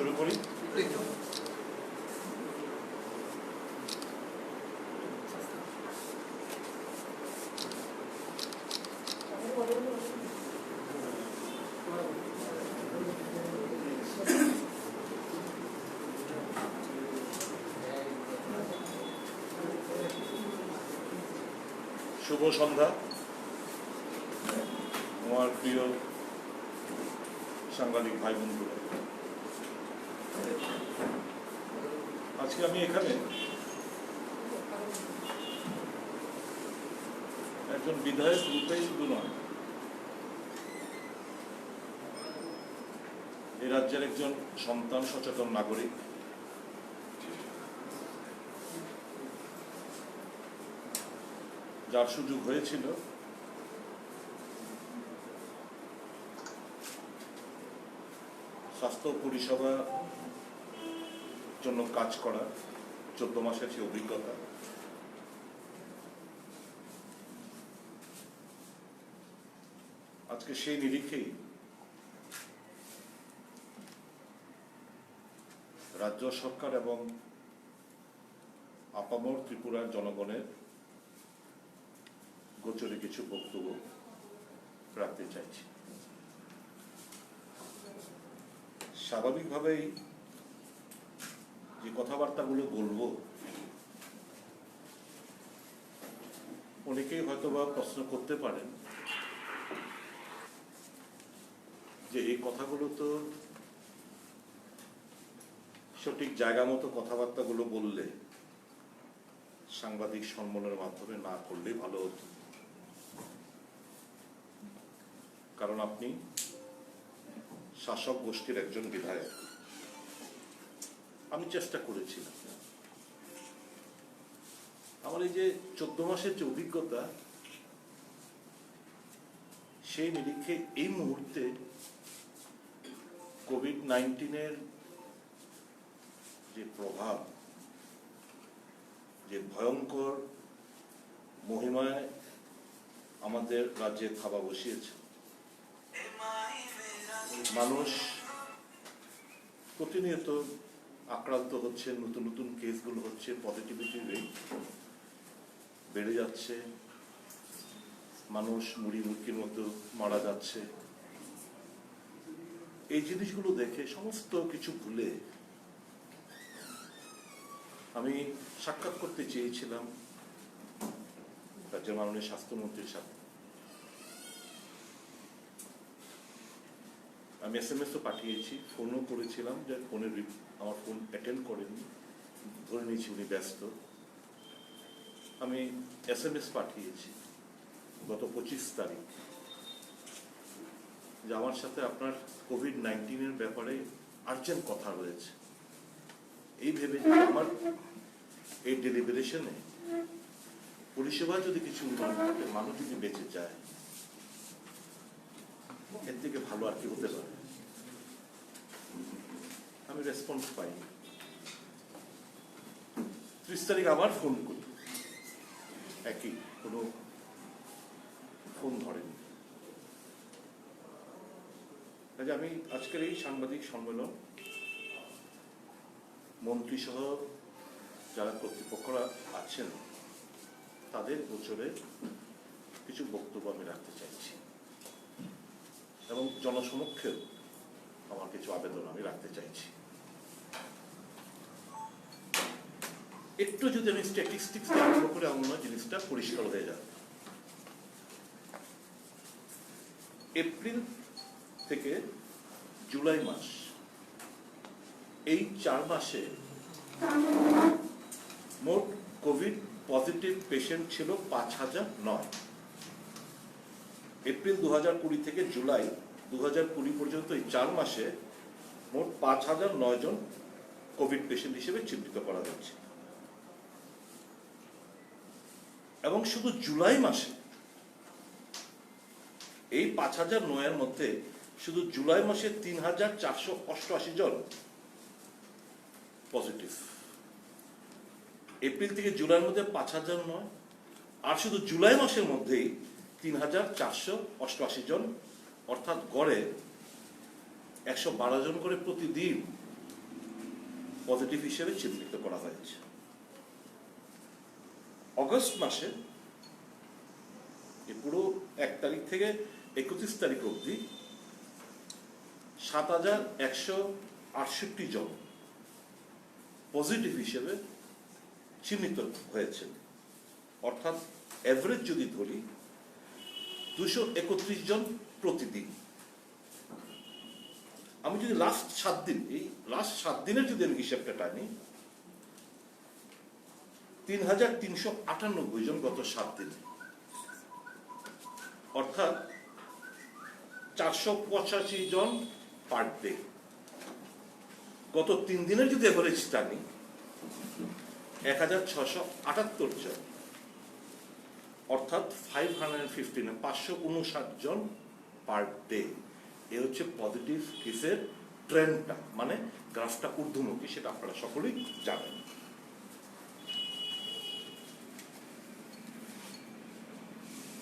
শুরু করি। শুভ সন্ধ্যা আমার প্রিয় সাংবাদিক ভাই বন্ধুরা। আজকে আমি এখানে একজন বিধায়ক রূপেই শুধু নয়, এই রাজ্যের একজন সন্তান সচেতন নাগরিক, যার সুযোগ হয়েছিল স্বাস্থ্য পরিষেবার জন্য কাজ করা, 14 মাসের যে অভিজ্ঞতা, আজকে সেই নিরিখেই রাজ্য সরকার এবং আপামর ত্রিপুরার জনগণের গোচরে কিছু বক্তব্য রাখতে চাইছি। স্বাভাবিকভাবেই যে কথাবার্তাগুলো বলবো, অনেকেই হয়তোবা প্রশ্ন করতে পারেন যে এই কথাগুলো তো সঠিক জায়গা মতো কথাবার্তাগুলো বললে সাংবাদিক সম্মেলনের মাধ্যমে না করলেই ভালো হতো, কারণ আপনি শাসক গোষ্ঠীর একজন বিধায়ক। আমি চেষ্টা করেছিলাম, আমার এই যে 14 মাসের যে অভিজ্ঞতা, সেই নিরিখে এই মুহূর্তে কোভিড-19 যে প্রভাব, যে ভয়ঙ্কর মহিমায় আমাদের রাজ্যে থাবা বসিয়েছে, মানুষ প্রতিনিয়ত আক্রান্ত হচ্ছে, নতুন নতুন কেসগুলো হচ্ছে, পজিটিভিটি রেট বেড়ে যাচ্ছে, মানুষ মুড়ি মুরগির মতো মারা যাচ্ছে। এই জিনিসগুলো দেখে সমস্ত কিছু ভুলে আমি সাক্ষাৎ করতে চেয়েছিলাম রাজ্যের মাননীয় স্বাস্থ্যমন্ত্রীর সাথে। আমি SMS ও পাঠিয়েছি, ফোনও করেছিলাম, যে আমার ফোন অ্যাটেন্ড করেননি, ধরে নিয়েছি উনি ব্যস্ত। আমি SMS পাঠিয়েছি গত 25 তারিখ যে আমার সাথে আপনার কোভিড-19 ব্যাপারে আর্জেন্ট কথা রয়েছে, এই ভেবে যে আমার এই ডেলিভারেশনে পরিষেবা যদি কিছু মানুষ যদি বেঁচে যায়, এর থেকে ভালো আর কি হতে পারে। আমি রেসপন্স পাইনি। 30 তারিখ আবার ফোন করি, একই, কোনো ফোন ধরেনি। কাজে আমি আজকের এই সাংবাদিক সম্মেলন মন্ত্রী সহ যারা কর্তৃপক্ষরা আছেন তাদের গোচরে কিছু বক্তব্য আমি রাখতে চাইছি, এবং জনসমক্ষেও আমার কিছু আবেদন আমি রাখতে চাইছি। একটু যদি আমি স্ট্যাটিস্টিক্স আরম্ভ করে, আমার মনে হয় জিনিসটা পরিষ্কার হয়ে যাবে। এপ্রিল থেকে জুলাই মাস, এই 4 মাসে মোট কোভিড পজিটিভ পেশেন্ট ছিল 5009। এপ্রিল 2020 থেকে জুলাই 2020 পর্যন্ত এই 4 মাসে মোট 5009 জন কোভিড পেশেন্ট হিসেবে চিহ্নিত করা হয়েছে, এবং শুধু জুলাই মাসে এই 5009 এর মধ্যে শুধু জুলাই মাসে 3488 জন পজিটিভ। এপ্রিল থেকে জুলাইয়ের মধ্যে 5009, আর শুধু জুলাই মাসের মধ্যেই 3488 জন, অর্থাৎ গড়ে 112 জন করে প্রতিদিন পজিটিভ হিসেবে চিহ্নিত করা হয়েছে। অগস্ট মাসে পুরো 1 তারিখ থেকে 31 তারিখ অবধি 7,168 জন পজিটিভ হিসেবে চিহ্নিত হয়েছে, অর্থাৎ এভারেজ যদি ধরি 231 জন প্রতিদিন। আমি যদি লাস্ট 7 দিন, এই লাস্ট 7 দিনের যদি আমি হিসাবটা টানি, 3,398 জন গত 7 দিনে, অর্থাৎ 485 জন পার ডে। গত 3 দিনের যদি এভারেজ টানি 1,678 জন, অর্থাৎ 559 জন পার ডে। এ হচ্ছে পজিটিভ কেসের ট্রেন্ডটা, মানে গ্রাফটা ঊর্ধ্বমুখী, সেটা আপনারা সকলেই জানেন।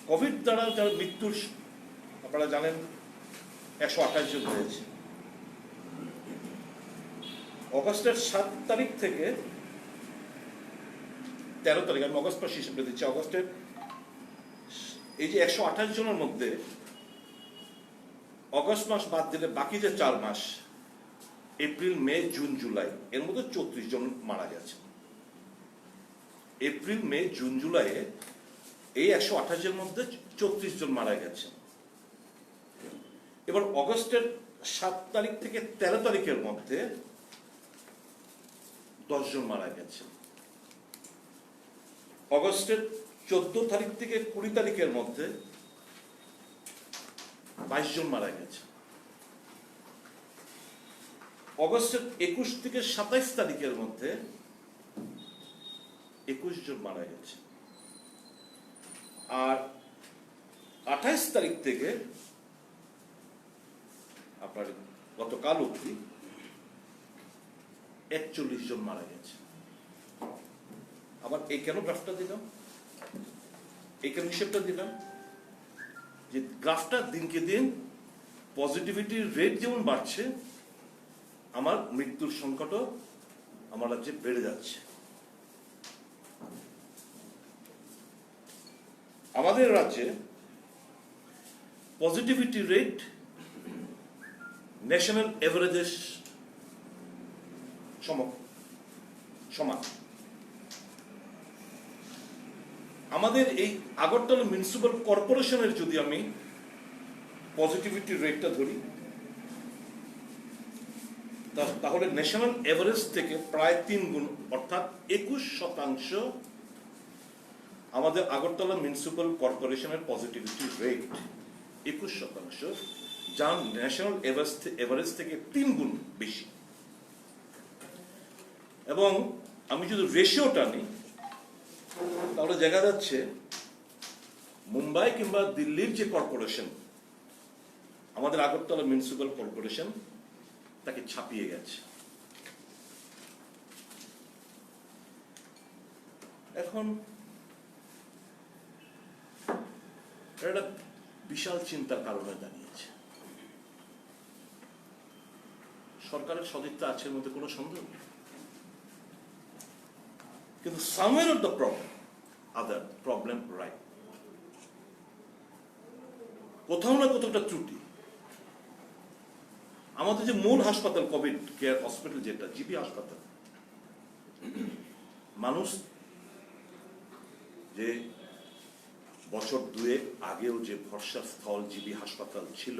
কোভিড দ্বারা যার মৃত্যুর আপনারা জানেন 128 জন হয়েছে। অগস্টের 7 তারিখ থেকে 13 তারিখ, আমি অগস্ট মাস হিসেবে দিচ্ছি, অগস্টের এই যে 128 জনের মধ্যে অগস্ট মাস বাদ দিলে বাকি যে 4 মাস, এপ্রিল, মে, জুন, জুলাই, এর মধ্যে 34 জন মারা গেছে। এপ্রিল, মে, জুন, জুলাইয়ে এই 128 জনের মধ্যে 34 জন মারা গেছে। এবার অগস্টের 7 তারিখ থেকে 13 তারিখের মধ্যে 10 জন মারা গেছে। অগস্টের 14 তারিখ থেকে 20 তারিখের মধ্যে 22 জন মারা গেছে। অগস্টের 21 থেকে 27 তারিখের মধ্যে 21 জন মারা গেছে। আর 28 তারিখ থেকে আপনার গতকাল অবধি 41 জন মারা গেছে। আবার এই কেন গ্রাফটা দিলাম, এই কেন হিসেবটা দিলাম, যে গ্রাফটা দিনকে দিন পজিটিভিটির রেট যেমন বাড়ছে, আমার মৃত্যুর সংকটও আমার রাজ্যে বেড়ে যাচ্ছে। আমাদের রাজ্যে পজিটিভিটি রেট ন্যাশনাল এভারেজের সমান। আমাদের এই আগরতলা মিউনিসিপাল কর্পোরেশনের যদি আমি পজিটিভিটি রেটটা ধরি, তাহলে ন্যাশনাল এভারেজ থেকে প্রায় 3 গুণ, অর্থাৎ 21% আমাদের আগরতলা মিউনিসিপাল কর্পোরেশনের পজিটিভিটি রেট 21%, যা ন্যাশনাল এভারেজ থেকে 3 গুণ বেশি। এবং আমি যদি রেশিওটা নিই, তাহলে দেখা যাচ্ছে মুম্বাই কিংবা দিল্লির যে কর্পোরেশন, আমাদের আগরতলা মিউনিসিপাল কর্পোরেশন তাকে ছাপিয়ে গেছে। এখন এটা বিশাল চিন্তার কারণ হয়ে দাঁড়িয়েছে। সরকারের সদিচ্ছা আছে এর মধ্যে কোনো সন্দেহ নেই, কিন্তু somewhere of the problem right, কোথাও না কোথাও একটা ত্রুটি। আমাদের যে মূল হাসপাতাল, কোভিড কেয়ার হসপিটাল, যেটা জিবি হাসপাতাল, মানুষ যে বছর 2 আগেও যে ভরসার স্থল জিবি হাসপাতাল ছিল,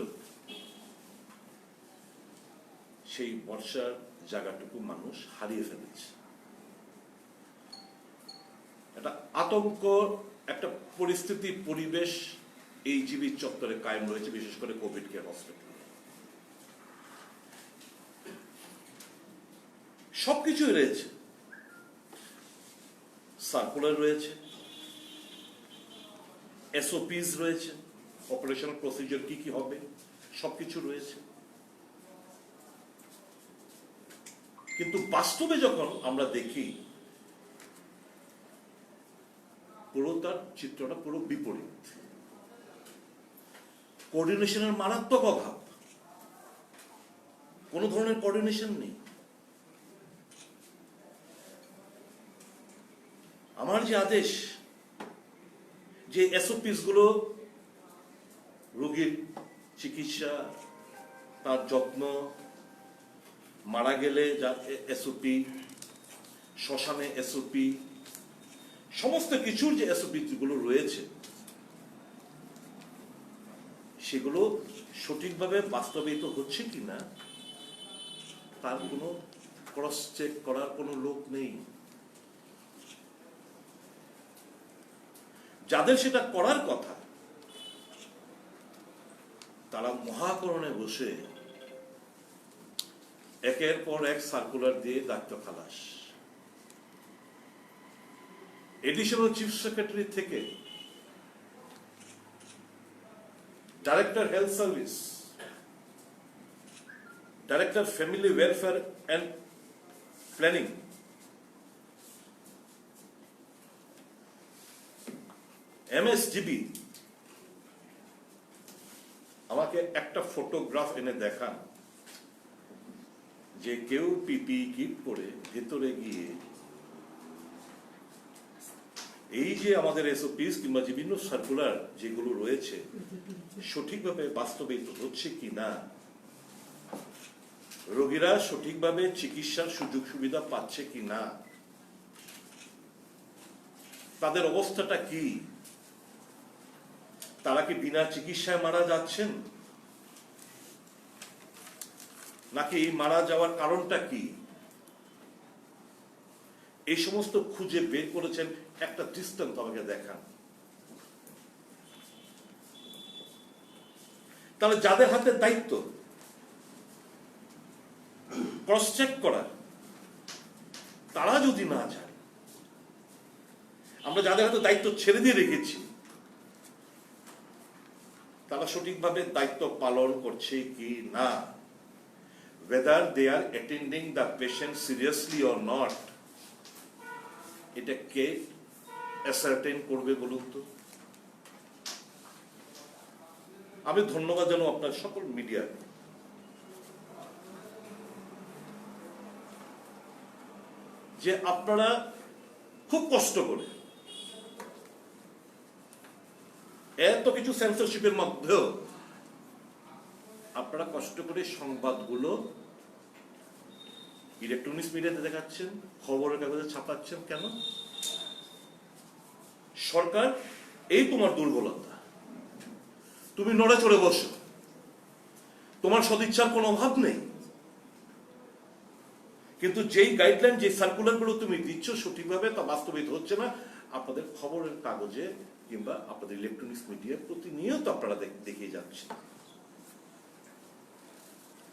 সেই ভরসার জায়গাটুকু মানুষ হারিয়ে ফেলেছে। একটা আতঙ্ক, একটা পরিস্থিতি, পরিবেশ এই জিবি চত্বরে কায়েম রয়েছে, বিশেষ করে কোভিড কেয়ার হসপিটাল। সবকিছুই রয়েছে, সার্কুলার রয়েছে, এসওপিস রয়েছে, অপারেশনাল প্রসিজার কি কি হবে, সবকিছু রয়েছে। কিন্তু বাস্তবে যখন আমরা দেখি, পুরো তার চিত্রটা পুরো বিপরীত। কোঅর্ডিনেশনের মারাত্মক অভাব, কোন ধরনের কোঅর্ডিনেশন নেই। আমার যে আদেশ, যে এসওপিস গুলো রোগীর চিকিৎসা, তার যত্ন, মারা গেলে যা এসওপি, শ্মশানে এসওপি, সমস্ত কিছুর যে এসওপি গুলো রয়েছে সেগুলো সঠিকভাবে বাস্তবায়িত হচ্ছে কিনা তার কোনো ক্রস চেক করার কোনো লোক নেই। যাদের সেটা করার কথা তারা মহাকরণে বসে একের পর এক সার্কুলার দিয়ে দায়িত্ব খালাস। এডিশনাল চিফ সেক্রেটারি থেকে director health service, director family welfare and planning, MSDB আমাকে একটা ফটোগ্রাফ এনে দেখান যে কেউ পিপি কিট পরে ভেতরে গিয়ে এই যে আমাদের এসওপিস কিংবা বিভিন্ন সার্কুলার যেগুলো রয়েছে সঠিকভাবে বাস্তবায়িত হচ্ছে কি না, রোগীরা সঠিকভাবে চিকিৎসার সুযোগ সুবিধা পাচ্ছে কি না, তাদের অবস্থাটা কি, তারা কি বিনা চিকিৎসায় মারা যাচ্ছেন, নাকি মারা যাওয়ার কারণটা কি, এই সমস্ত খুঁজে বের করেছেন। একটা দৃষ্টান্ত আমাকে দেখান। তাহলে যাদের হাতে দায়িত্ব ক্রস চেক করা, তারা যদি না যায়, আমরা যাদের হাতে দায়িত্ব ছেড়ে দিয়ে রেখেছি তারা সঠিকভাবে দায়িত্ব পালন করছে কি না, whether they are attending the patient seriously or not, এটা কে অ্যাসার্টেন করবে বলুন তো? আমি ধন্যবাদ জানাবো আপনার সকল মিডিয়া, যে আপনারা খুব কষ্ট করে এত কিছু সেন্সরশিপের মধ্যেও আপনারা কষ্ট করে সংবাদগুলো ইলেকট্রনিক্স মিডিয়াতে দেখাচ্ছেন, খবরের কাগজে ছাপাচ্ছেন। কেন? সরকার এই তোমার দুর্বলতা, তুমি নড়ে চড়ে বসো, তোমার সদিচ্ছার কোনো অভাব নেই, কিন্তু যেই গাইডলাইন, যে সার্কুলার গুলো তুমি দিচ্ছ সঠিকভাবে তা বাস্তবায়িত হচ্ছে না। আপনাদের খবরের কাগজে কিংবা আপনাদের ইলেকট্রনিক্স মিডিয়া প্রতিনিয়ত আপনারা দেখিয়ে যাচ্ছেন।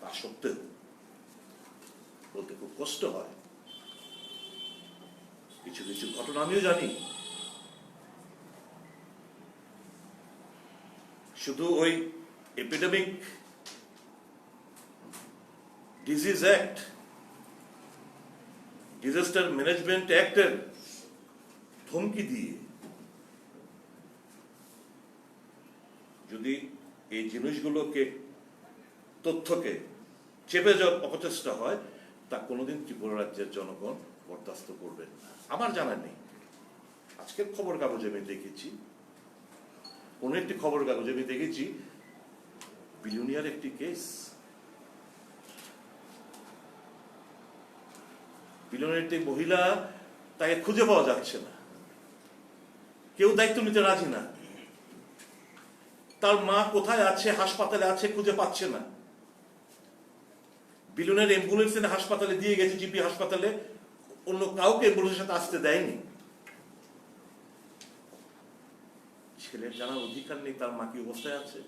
তা সত্ত্বেও বলতে খুব কষ্ট হয়। কিছু কিছু ঘটনা আমিও জানি, শুধু ওই epidemic disease act, disaster management অ্যাক্টের ধমকি দিয়ে যদি এই জিনিসগুলোকে, তথ্যকে চেপে যাওয়ার অপচেষ্টা হয়, তা কোনোদিন ত্রিপুরা রাজ্যের জনগণ বরদাস্ত করবেন না। আমার জানা নেই, আজকের খবর কাগজে আমি দেখেছি, কোন একটি খবর কাগজে আমি দেখেছি বিলিয়নিয়ার একটি কেস, বিলিয়নিয়ার একটি মহিলা, তাকে খুঁজে পাওয়া যাচ্ছে না, কেউ দায়িত্ব নিতে রাজি না, তার মা কোথায় আছে, হাসপাতালে আছে, খুঁজে পাচ্ছে না। বিলিয়নিয়ার অ্যাম্বুলেন্স এনে হাসপাতালে দিয়ে গেছে, জিপি হাসপাতালে, অন্য কাউকে অ্যাম্বুলেন্সের সাথে আসতে দেয়নি। ছেলের জানার অধিকার নেই তার মা কি অবস্থায় আছে।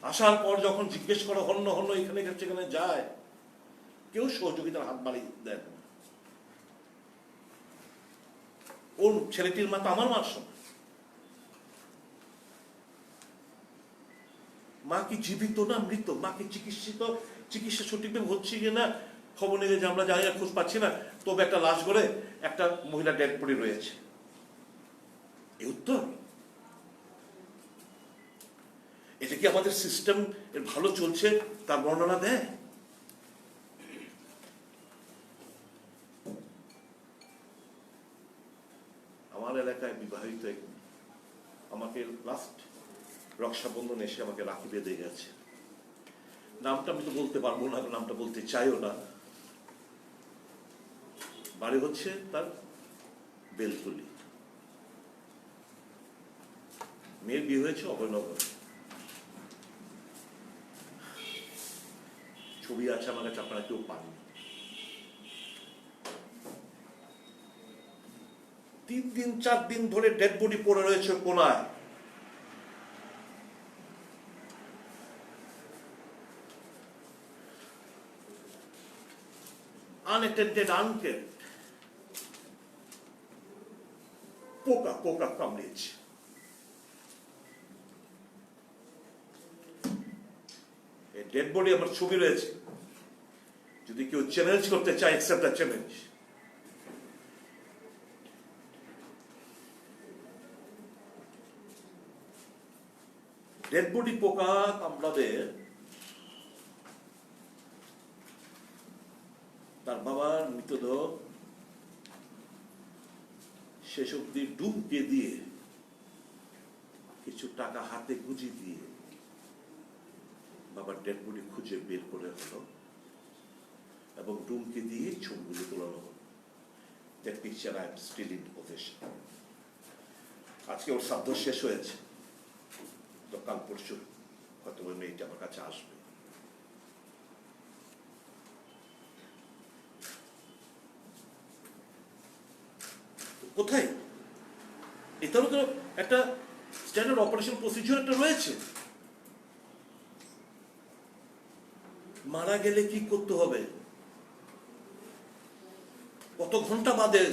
আসার পর যখন জিজ্ঞেস করা হন্য হন্য এখানে সেখানে যায়, কেউ সহযোগিতার হাত বাড়িয়ে দেয় না। ওর ছেলেটির মা তো আমার মার সমান। মা কি জীবিত না মৃত, মা কি চিকিৎসা সঠিকভাবে হচ্ছে কিনা খবর নিয়ে যে আমরা জানি না, খোঁজ পাচ্ছি না, তবে একটা লাশ করে একটা মহিলা ডেড পড়ে রয়েছে। এই উত্তর? এটা কি আমাদের সিস্টেম এর ভালো চলছে তার বর্ণনা দেয়? এলাকায় বিবাহিত আমাকে লাস্ট রক্ষাবন্ধন এসে আমাকে রাখি বেঁধে গেছে। নামটা আমি তো বলতে পারবো না, নামটা বলতে চাইও না। বাড়ি হচ্ছে তার বেলকুলি, মেয়ের বিয়ে হয়েছে অভয়নগরে। ছবি আছে আমার কাছে, আপনারা কেউ পাননি। 3 দিন 4 দিন ধরে ডেড বডি পড়ে রয়েছে কোনায়। আনঅ্যাটেন্ডেড, আনকেয়ার্ড। পোকা পোকা কামড়িয়েছে। ডেড বডি আমার ছবি রয়েছে, যদি কেউ চ্যালেঞ্জ করতে চায়, accept the challenge. Dead body পোকা কামড়াবে, তার বাবার মৃতদেহ শেষ অব্দি ডুবকে দিয়ে, কিছু টাকা হাতে গুঁজি দিয়ে বাবার ডেড বডি খুঁজে বের করে হলো এবং ডুমকে দিয়ে ছবিগুলো তোলানো হলো। That picture I am still in possession. আজকে ওর শ্রাদ্ধ শেষ হয়েছে, তো কাল পরশু হয়তো ওই মেয়েটা আমার কাছে আসবে। কোথায়? এটারও তো একটা স্ট্যান্ডার্ড অপারেশন প্রসিডিউর একটা রয়েছে। মারা গেলে কি করতে হবে, কত ঘন্টা বাদে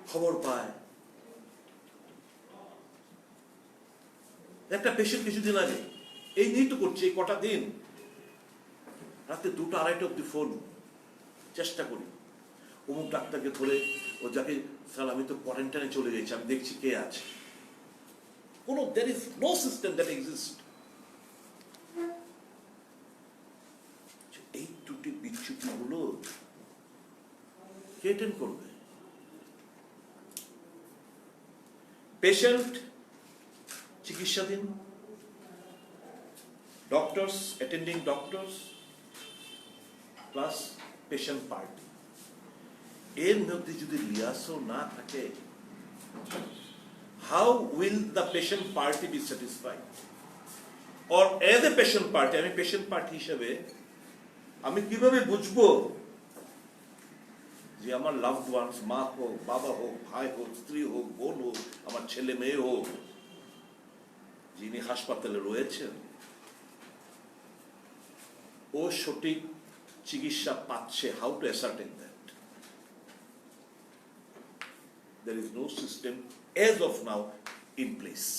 খবর পায়। একটা পেশেন্ট কিছুদিন আগে এই নিয়েই তো করছে, এই কটা দিন রাতে 2টা 2:30 অব্দি ফোন, চেষ্টা করি অমুক ডাক্তারকে ধরে, ও যাকে স্যার আমি তো কোয়ারেন্টাইনে চলে গেছি, আমি দেখছি কে আছে। কোনো there is no system that exists। এই ত্রুটি বিচ্যুতি গুলো কে টেন করবে? পেশেন্ট চিকিৎসাধীন, doctors, attending doctors plus patient party, এর মধ্যে যদি লিয়াসও না থাকে, how will the patient party be satisfied? or as a patient party, আমি পেশেন্ট পার্টি হিসেবে আমি কিভাবে বুঝবো যে আমার লাভড ওয়ান্স, মা হোক, বাবা হোক, ভাই হোক, স্ত্রী হোক, বোন হোক, আমার ছেলে মেয়ে হোক, যিনি হাসপাতালে রয়েছেন, ও সঠিক চিকিৎসা পাচ্ছে? How to ascertain that? There is no system as of now in place.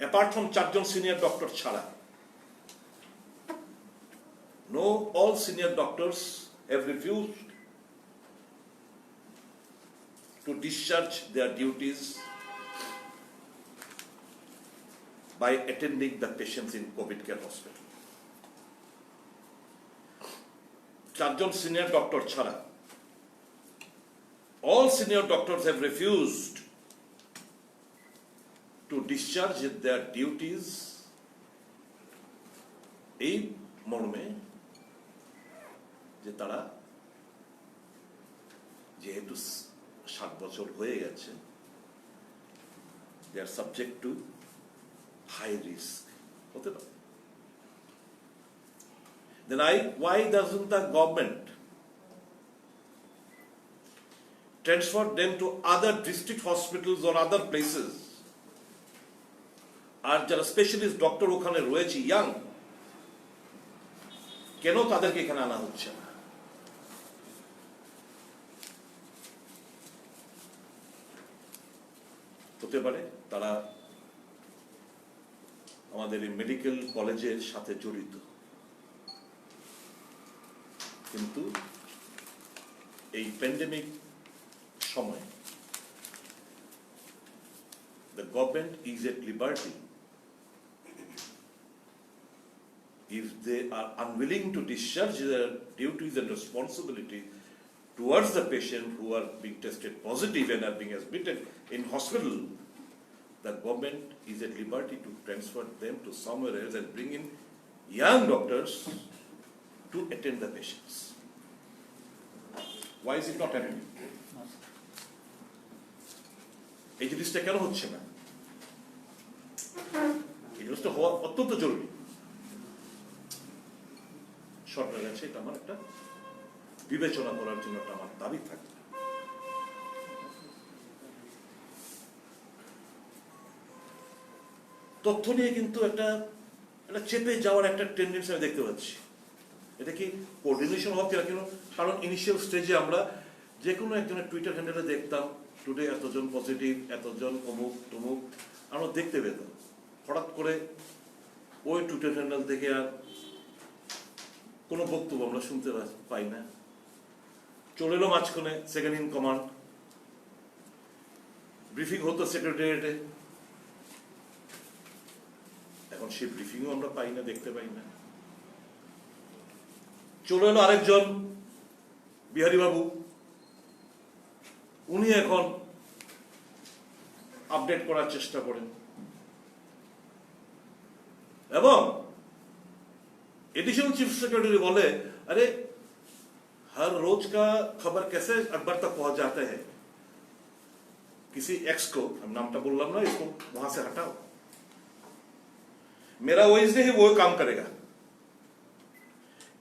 Apart from 4 জন senior doctor ছাড়া, no, all senior doctors have refused to discharge their duties by attending the patients in COVID care hospital. 4 জন senior doctor ছাড়া, all senior doctors have refused to discharge their duties এই মর্মে যে তারা যেহেতু 60 বছর হয়ে গেছে, they are subject to high risk হতে পারে। Then why doesn't the government transfer them to other district hospitals or other places? আর যারা স্পেশালিস্ট ডক্টর ওখানে রয়েছে ইয়াং, কেন তাদেরকে এখানে আনা হচ্ছে না? হতে পারে তারা আমাদের এই মেডিকেল কলেজের সাথে জড়িত, কিন্তু এই প্যান্ডেমিক সময় the government is at liberty, if they are unwilling to discharge their duties and responsibilities, towards the patient who are being tested positive and are being admitted in hospital, the government is at liberty to transfer them to somewhere else and bring in young doctors to attend the patients. Why is it not happening? এই জিনিসটা কেন হচ্ছে না? এই জিনিসটা হওয়া অত্যন্ত জরুরি। সরকারের কাছে এটা আমার একটা বিবেচনা করার জন্য একটা আমার দাবি থাকে। তথ্য নিয়ে কিন্তু একটা চেপে যাওয়ার একটা টেন্ডেন্সি আমি দেখতে পাচ্ছি। এটা কি কোঅর্ডিনেশন হওয়া কিনা কেন? কারণ ইনিশিয়াল স্টেজে আমরা যে কোনো একজনের টুইটার হ্যান্ডেলে দেখতাম টুডে এতজন পজিটিভ, এতজন অমুক তমুক, আমরা দেখতে পেতাম। হঠাৎ করে ওই টুইটার হ্যান্ডেল থেকে আর কোনো বক্তব্য আমরা শুনতে পাই না। চলে এলো মাঝখানে সেকেন্ড ইন কমান্ড, ব্রিফিং হতো সেক্রেটারিয়েটে, এখন সেই ব্রিফিংও আমরা পাই না, দেখতে পাই না। চলে এলো আরেকজন বিহারী বাবু, উনি এখন আপডেট করার চেষ্টা করেন এবং एडिशनल चीफ सेक्रेटरी बोले अरे हर रोज का खबर कैसे अखबार तक पहुंच जाते हैं, किसी एक्स को, हम नामटा बोललाम ना, इसको वहां से हटाओ, मेरा ओएसडी ही वो काम करेगा,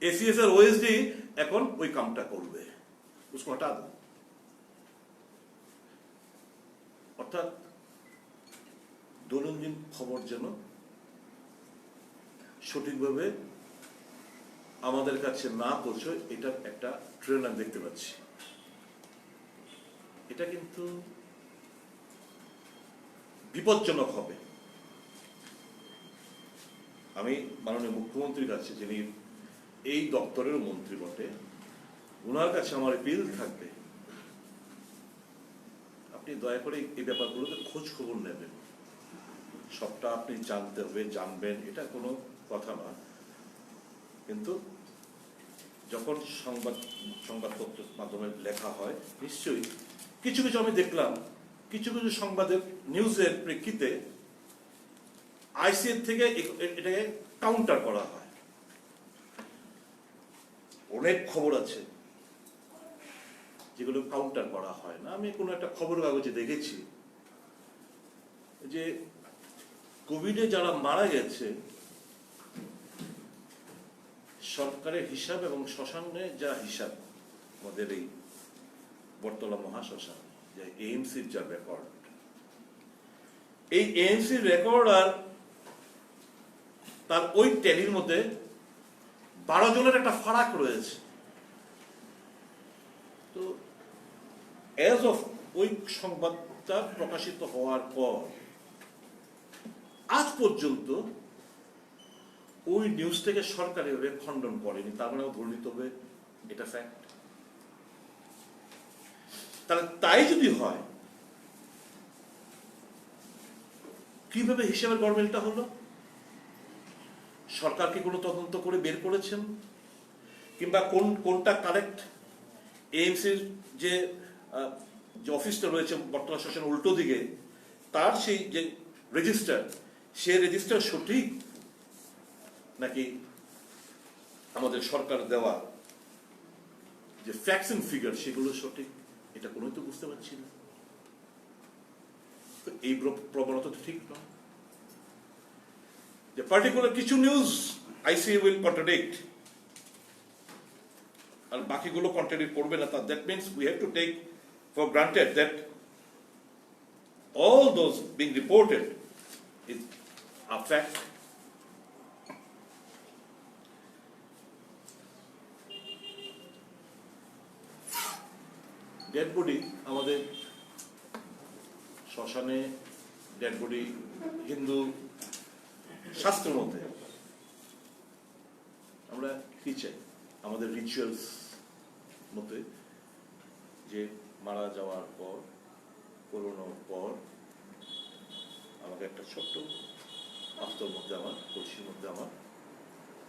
एसीएस এর ওএসডি এখন ওই কামটা করবে, उसको हटा दो। অর্থাৎ দৈনন্দিন খবর যেন সঠিকভাবে আমাদের কাছে না পৌঁছয়, এটার একটা ট্রেন্ড আমি দেখতে পাচ্ছি। এটা কিন্তু বিপজ্জনক হবে। আমি মাননীয় মুখ্যমন্ত্রীর কাছে, যিনি এই দপ্তরের মন্ত্রী বটে, ওনার কাছে আমার অ্যাপিল থাকবে, আপনি দয়া করে এই ব্যাপারগুলোতে খোঁজ খবর নেবেন। সবটা আপনি জানতে হবে, জানবেন, এটা কোনো কথা না, কিন্তু যখন সংবাদপত্রের মাধ্যমে লেখা হয়, নিশ্চয়ই কিছু কিছু আমি দেখলাম, কিছু কিছু সংবাদের নিউজের প্রেক্ষিতে আইসিএর থেকে এটাকে কাউন্টার করা হয়। অনেক খবর আছে যেগুলো কাউন্টার করা হয় না। আমি কোনো একটা খবর কাগজে দেখেছি যে কোভিডে যারা মারা গেছে, সরকারের হিসাব এবং শ্মশানে যা হিসাব, আমাদের এই বটতলা মহাশ্মশান, যে এএমসির যা রেকর্ড, এই এএমসির রেকর্ড আর তার ওই ট্যালির মধ্যে 12 জনের একটা ফারাক রয়েছে। তো অ্যাজ অফ ওই সংবাদটা প্রকাশিত হওয়ার পর আজ পর্যন্ত ওই নিউজটাকে সরকার এভাবে খণ্ডন করেনি, তার মানে ধরে নিতে হবে এটা ফ্যাক্ট। তাহলে তাই যদি হয়, কিভাবে হিসাবের গরমিলটা হলো? সরকার কি কোনো তদন্ত করে বের করেছেন? কিংবা কোনটা কারেক্ট? এএমসির যে অফিসটা রয়েছে বটতলা শ্মশানের উল্টো দিকে, তার সেই যে রেজিস্টার, সে রেজিস্টার সঠিক নাকি আমাদের সরকার দেওয়া যে ফ্যাক্টস এন্ড ফিগার সেগুলো সঠিক? এটা কোনোই তো বুঝতে পারছি না। তো এই প্রবণতা তো ঠিক নয় যে পার্টিকুলার কিছু নিউজ আইসিএ উইল কন্ট্রাডিক্ট আর বাকিগুলো কন্ট্রাডিক্ট করবে না। That means we have to take for granted that all those being reported is a fact. Dead body, আমাদের শ্মশানে ডেড বডি হিন্দু শাস্ত্রের মধ্যে আমরা কি চাই, আমাদের রিচুয়ালস মতে যে মারা যাওয়ার পর, পুরোনোর পর আমাকে একটা ছোট্ট পাত্রের মধ্যে, আমার কলসির মধ্যে আমার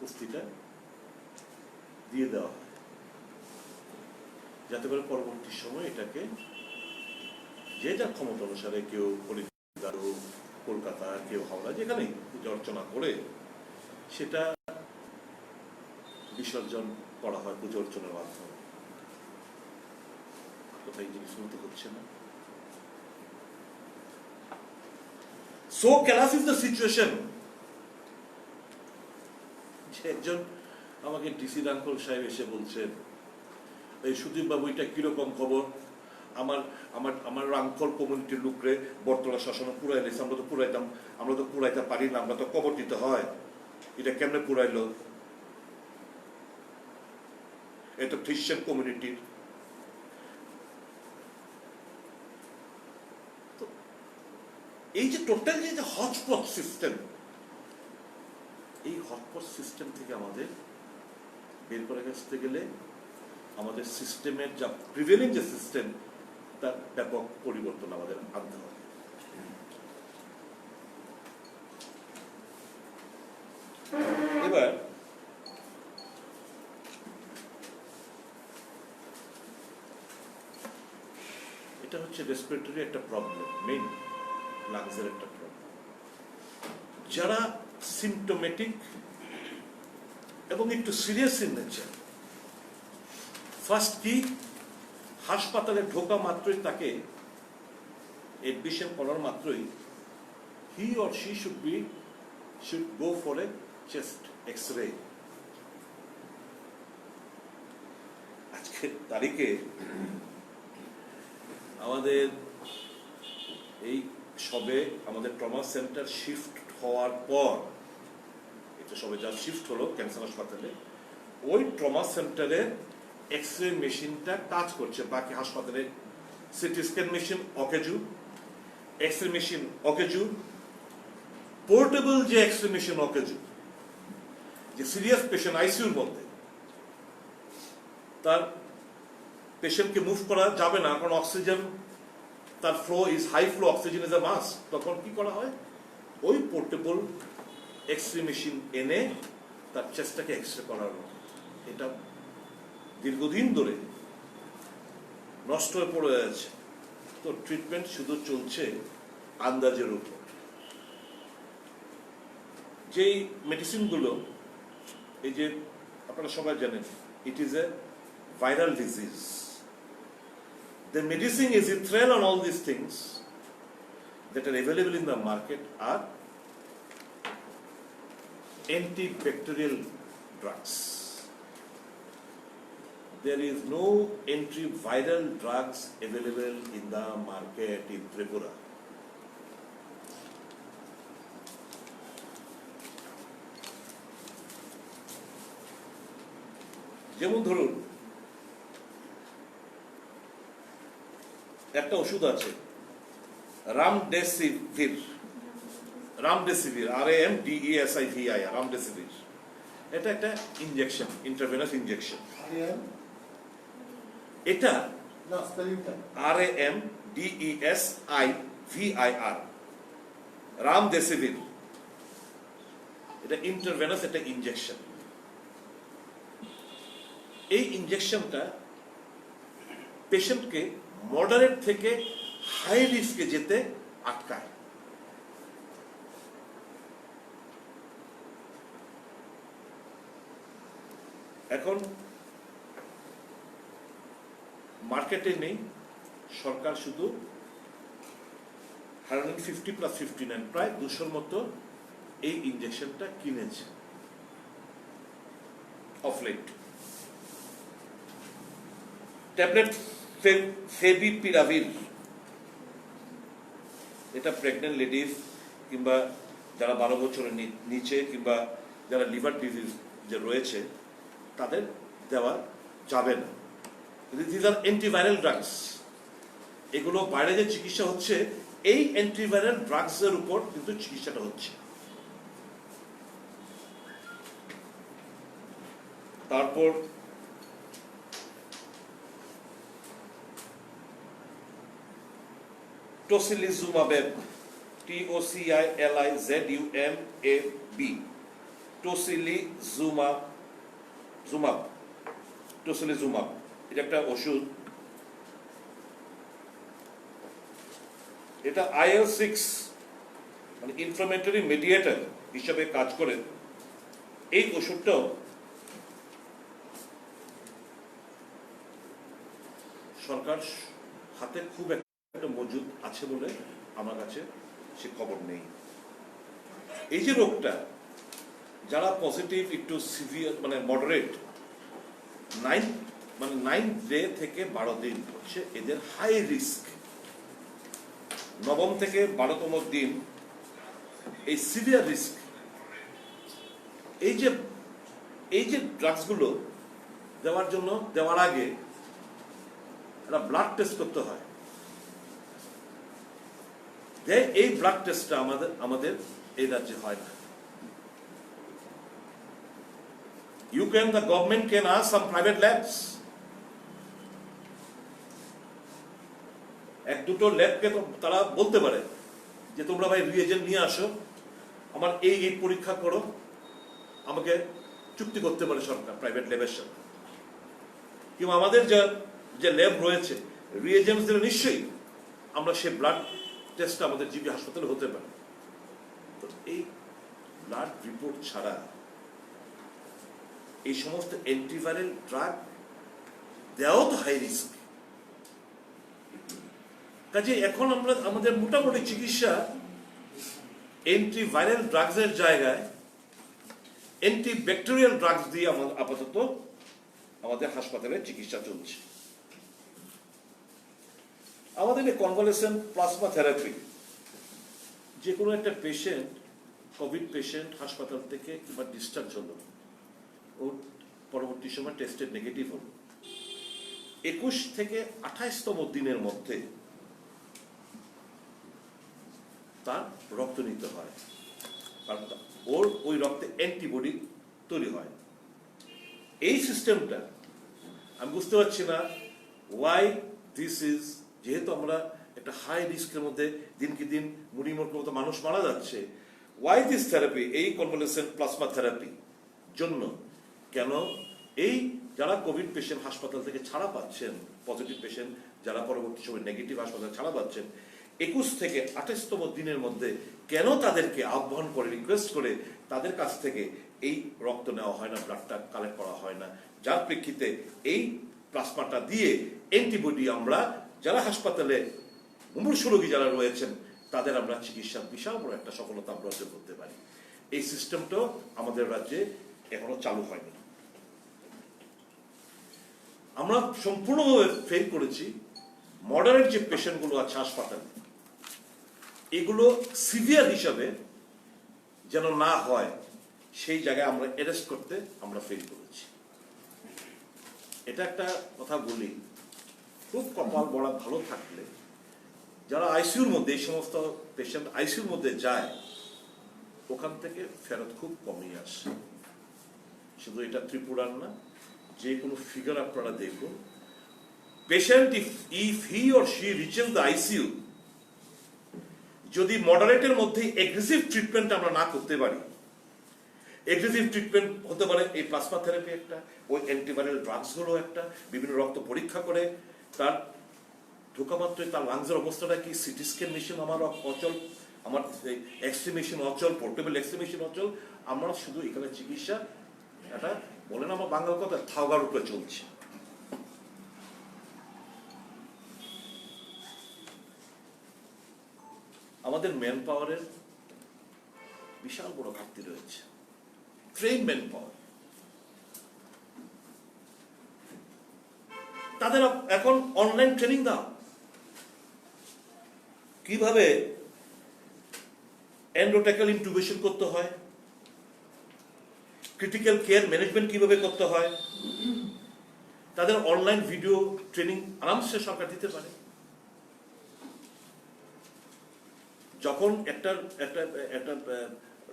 অস্থিটা দিয়ে দেওয়া হয়। যাতে করে পরবর্তী সময় এটাকে যে যার ক্ষমতা অনুসারে কেউ কলকাতা, কলকাতা, কেউ হাওড়া, যেখানেই পূজা অর্চনা করে সেটা বিসর্জন করা হয় পূজা অর্চনার মাধ্যমে। কোথায় জিনিসগুলো তো হচ্ছে না। So chaos is the situation. একজন আমাকে ডিসি আঙ্কল সাহেব এসে বলছেন, এই সুদীপ বাবু এটা কিরকম খবর, আমার আমার আমার আঙ্কল কমিউনিটির লোকরে বর্তলা শাসন পুরাই নিয়েছে, আমরা তো পুরাইতে পারি না, আমরা তো কবর দিতে হয়, এটা কেমনে পুরাইলো, এটা খ্রিস্টান কমিউনিটির। তো এই যে টোটাল যে হটস্পট সিস্টেম, এই হটস্পট সিস্টেম থেকে আমাদের বের করে আসতে গেলে আমাদের সিস্টেমের যা প্রিভেলিং যে সিস্টেম, তার ব্যাপক পরিবর্তন আমাদের আনতে হবে। এবার এটা হচ্ছে রেসপিরেটরি একটা প্রবলেম, মেইন লাংসের একটা প্রবলেম। যারা সিমটোমেটিক এবং একটু সিরিয়াস ইন নেচার, ফার্স্ট কি হাসপাতালে ঢোকা মাত্রই, তাকে এডমিশন করার মাত্রই he or she should go for a chest x-ray. আজকের তারিখে আমাদের এই সবে আমাদের ট্রমা সেন্টার শিফট হওয়ার পর, এটা সবে যা শিফট হলো ক্যান্সার হাসপাতালে, ওই ট্রমা সেন্টারের এক্স-রে মেশিনটা কাজ করছে। বাকি হাসপাতালে সিটি স্ক্যান মেশিন অকেজু, এক্স-রে মেশিন অকেজু, পোর্টেবল যে এক্স-রে মেশিন অকেজু, যে সিরিয়াস পেশেন্ট আইসিইউর মধ্যে, তার পেশেন্টকে মুভ করা যাবে না, কারণ অক্সিজেন, তার flow is high flow, oxygen is a must. তখন কি করা হয়, ওই পোর্টেবল এক্স-রে মেশিন এনে তার চেস্টটাকে এক্স-রে করানো। এটা দীর্ঘদিন ধরে নষ্ট হয়ে পড়ে আছে। তো ট্রিটমেন্ট শুধু চলছে আন্দাজের উপর। যেই মেডিসিনগুলো, এই যে আপনারা সবাই জানেন, ইট is A viral disease. The medicine is erythral on all these things that are available in the market are antibacterial drugs. There is no antiviral drugs available in the market in Tripura. যেমন ধরুন, একটা ওষুধ আছে রামডেসিভির, RAMDESIVIR, রামডেসিভির। এটা একটা injection, intravenous injection. এটা RAMDESIVIR, রামডেসিভির। এটা intravenous একটা ইনজেকশন। এই ইনজেকশনটা পেশেন্টকে মডারেট থেকে হাই রিস্কে যেতে আটকায়। এখন মার্কেটে নেই, সরকার শুধু 150 + 59, প্রায় 200 মতো এই ইনজেকশনটা কিনেছে অফ লেট। ট্যাবলেট ফেভিপিরাভির, এটা প্রেগনেন্ট লেডিস কিংবা যারা 12 বছরের নিচে কিংবা যারা লিভার ডিজিজ যে রয়েছে তাদের দেওয়া যাবে না। This are antiviral drugs. এগুলো বাইরে যে চিকিৎসা হচ্ছে, এই অ্যান্টিভাইরাল ড্রাগসের উপর কিন্তু চিকিৎসাটা হচ্ছে। তারপর টোসিলিজুমাবেব, TOCILIZUMAB, টোসিলিজুমাব। এটা একটা ওষুধ, এটা IL-6 মানে ইনফ্লামেটরি মিডিয়েটর হিসেবে কাজ করে। এই ওষুধটাও সরকার হাতে খুব একটা মজুদ আছে বলে আমার কাছে সে খবর নেই। এই যে রোগটা, যারা পজিটিভ একটু সিভিয়ার মানে মডারেট, 9 ডে থেকে 12 দিন হচ্ছে এদের হাই রিস্ক। 9ম থেকে 12তম দিন এই সিভিয়ার রিস্ক। এই যে ড্রাগসগুলো দেওয়ার আগে একটা ব্লাড টেস্ট করতে হয়। এই ব্লাড টেস্টটা আমাদের এই রাজ্যে হয় না। the government can ask some private labs. এক দুটো ল্যাবকে তো তারা বলতে পারে যে তোমরা ভাই রিএজেন্ট নিয়ে আসো, আমার এই পরীক্ষা করো, আমাকে চুক্তি করতে পারে সরকার প্রাইভেট ল্যাবের সাথে। কিংবা আমাদের যে ল্যাব রয়েছে রিএজেন্টস দিলে নিশ্চয়ই আমরা সেই ব্লাড টেস্ট আমাদের জিবি হাসপাতালে হতে পারে। তো এই ব্লাড রিপোর্ট ছাড়া এই সমস্ত অ্যান্টিভাইরাল ড্রাগ দেওয়াও তো হাই রিস্ক। কাজে এখন আমরা আমাদের মোটামুটি চিকিৎসা অ্যান্টিভাইরাল ড্রাগসের জায়গায় অ্যান্টিব্যাকটেরিয়াল ড্রাগস দিয়ে আপাতত আমাদের হাসপাতালে চিকিৎসা চলছে। আমাদের এই কনভালেসেন্ট প্লাজমা থেরাপি, যে কোনো একটা পেশেন্ট, কোভিড পেশেন্ট হাসপাতাল থেকে কিংবা ডিসচার্জ হলো, ও পরবর্তী সময় টেস্টের নেগেটিভ হলো, 21 থেকে 28তম দিনের মধ্যে তার রক্ত নিতে হয়, কারণ ওর ওই রক্তে অ্যান্টিবডি তৈরি হয়। এই সিস্টেমটা আমি বুঝতে পারছি না ওয়াই দিস ইজ, যেহেতু আমরা একটা হাই রিস্কের মধ্যে দিনকে দিন মুড়িমুড়কের মতো মানুষ মারা যাচ্ছে, ওয়াই দিস থেরাপি, এই কনভালেসেন্ট প্লাজমা থেরাপি জন্য কেন এই যারা কোভিড পেশেন্ট হাসপাতাল থেকে ছাড়া পাচ্ছেন, পজিটিভ পেশেন্ট যারা পরবর্তী সময় নেগেটিভ হাসপাতালে ছাড়া পাচ্ছেন, 21 থেকে 28তম দিনের মধ্যে কেন তাদেরকে আহ্বান করে রিকোয়েস্ট করে তাদের কাছ থেকে এই রক্ত নেওয়া হয় না, ব্লাডটা কালেক্ট করা হয় না, যার প্রেক্ষিতে এই প্লাজমাটা দিয়ে অ্যান্টিবডি আমরা যারা হাসপাতালে মুমূর্ষু রোগী যারা রয়েছেন তাদের আমরা চিকিৎসার বিশাল বড় একটা সফলতা আমরা অর্জন করতে পারি। এই সিস্টেমটাও আমাদের রাজ্যে এখনো চালু হয়নি। আমরা সম্পূর্ণভাবে ফেল করেছি মডারেট যে পেশেন্টগুলো আছে হাসপাতালে, এগুলো সিভিয়ার হিসাবে যেন না হয় সেই জায়গায় আমরা অ্যারেস্ট করতে আমরা ফেল করেছি। এটা একটা কথা বলি, খুব কপাল বড়া ভালো থাকলে যারা আইসিইউর মধ্যে, এই সমস্ত পেশেন্ট আইসিইউর মধ্যে যায়, ওখান থেকে ফেরত খুব কমই আসে। শুধু এটা ত্রিপুরার না, যে কোনো ফিগার আপনারা দেখুন, patient if he or she reaches the ICU, যদি মডারেটের মধ্যে এগ্রেসিভ ট্রিটমেন্ট আমরা না করতে পারি, এগ্রেসিভ ট্রিটমেন্ট হতে পারে এই প্লাজমা থেরাপি একটা, ওই অ্যান্টিভাইরাল ড্রাগস গুলো একটা, বিভিন্ন রক্ত পরীক্ষা করে তার ঢোকা মাত্রই তার লাংসের অবস্থাটা কি, সিটি স্ক্যান মেশিন আমার অচল, আমার এক্সরে মেশিন অচল, পোর্টেবল এক্সরে মেশিন অচল, আমরা শুধু এখানে চিকিৎসা এটা বলেন আমার বাংলা কথা থাওগার উপরে চলছে। আমাদের ম্যান পাওয়ারের বিশাল বড় ঘাটতি রয়েছে, ট্রেন ম্যান পাওয়ার। তাদের এখন অনলাইন ট্রেনিং দাও, কিভাবে এন্ডোটেকাল ইনটুবেশন করতে হয়, ক্রিটিক্যাল কেয়ার ম্যানেজমেন্ট কিভাবে করতে হয়, তাদের অনলাইন ভিডিও ট্রেনিং আরামসে সরকার দিতে পারে। যখন একটা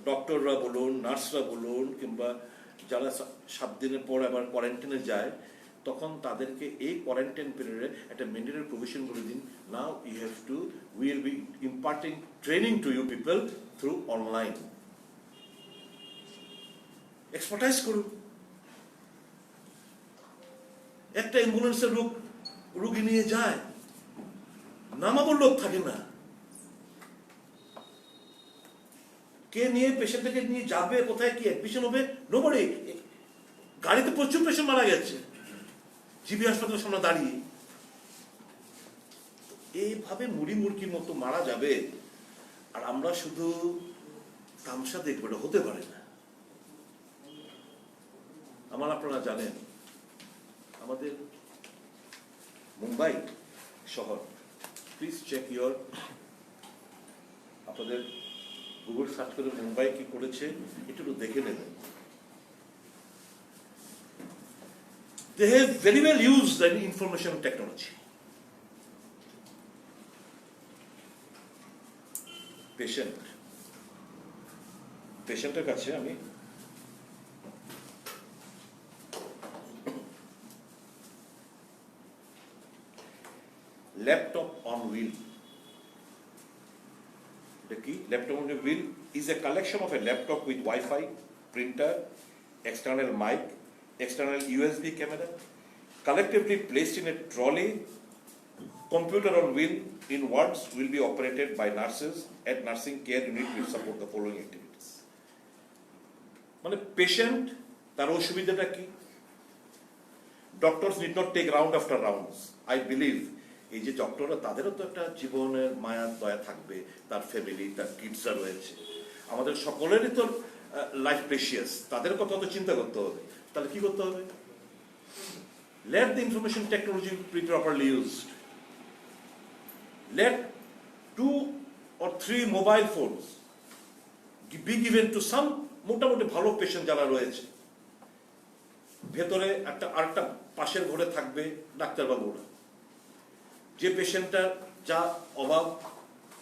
ডক্টররা বলুন, নার্সরা বলুন, কিংবা যারা 7 দিনের পর আবার কোয়ারেন্টাইনে যায়, তখন তাদেরকে এই কোয়ারেন্টাইন পিরিয়ডে একটা ম্যান্ডেটরি প্রভিশন করে দিন, now you have to, we will be imparting training to you people through online. Expertise করুন। একটা অ্যাম্বুলেন্সের রুগী নিয়ে যায়, নামাবার লোক থাকে না। কে নিয়ে পেশেন্টটাকে নিয়ে যাবে, কোথায় কি অ্যাডমিশন হবে, নোবডি। গাড়িতে প্রচুর পেশেন্ট মারা গেছে জিবি হাসপাতালের সামনে দাঁড়িয়ে। এইভাবে মুড়ি মুরগির মতো মারা যাবে, আর আমরা শুধু তামসা দেখবো, এটা হতে পারে না। আপনারা জানেন আমাদের মুম্বাই শহর, প্লিজ চেক ইউর, আপনাদের গুগল সার্চ করে মুম্বাই কি করেছে একটু দেখে নেবেন। They have very well used the information technology. পেশেন্টের কাছে আমি ল্যাপটপ অন হুইল, এটা কি? Laptop on wheel is a collection of a laptop with Wi-Fi, printer, external mic, external USB camera, collectively placed in a trolley. Computer on wheel, in words, will be operated by nurses at nursing care unit will support the following activities. মানে patient, তার অসুবিধাটা কি? Doctors need not take round after rounds. I believe এই যে ডক্টররা, তাদেরও তো একটা জীবনের মায়া দয়া থাকবে, তার ফ্যামিলি, তার কিডসরা রয়েছে, আমাদের সকলেরই তো লাইফ প্রেশিয়াস, তাদের কথা তো চিন্তা করতে হবে। তাহলে কি করতে হবে? Let the information technology be properly used. Let 2 or 3 mobile phones be given to some মোটামুটি ভালো পেশেন্ট যারা রয়েছে, ভেতরে আরেকটা পাশের ঘরে থাকবে ডাক্তারবাবুরা। যে পেশেন্টটার যা অভাব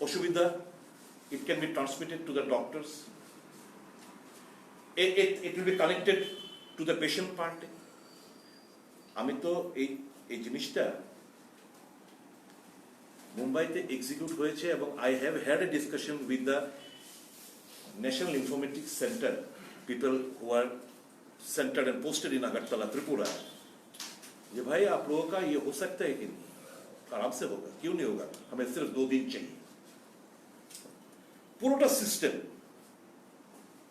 অসুবিধা, it can be transmitted to the doctors. It will be connected to the patient party. আমি তো এই জিনিসটা মুম্বাইতে এক্সিকিউট হয়েছে, এবং I have had a discussion with the National Informatics Centre people who are centred and posted in Agartala Tripura, ये भाई आप लोगों का ये हो सकता है कि नहीं? आराम से होगा, क्यों नहीं होगा? हमें सिर्फ 2 दिन चाहिए। पूरा system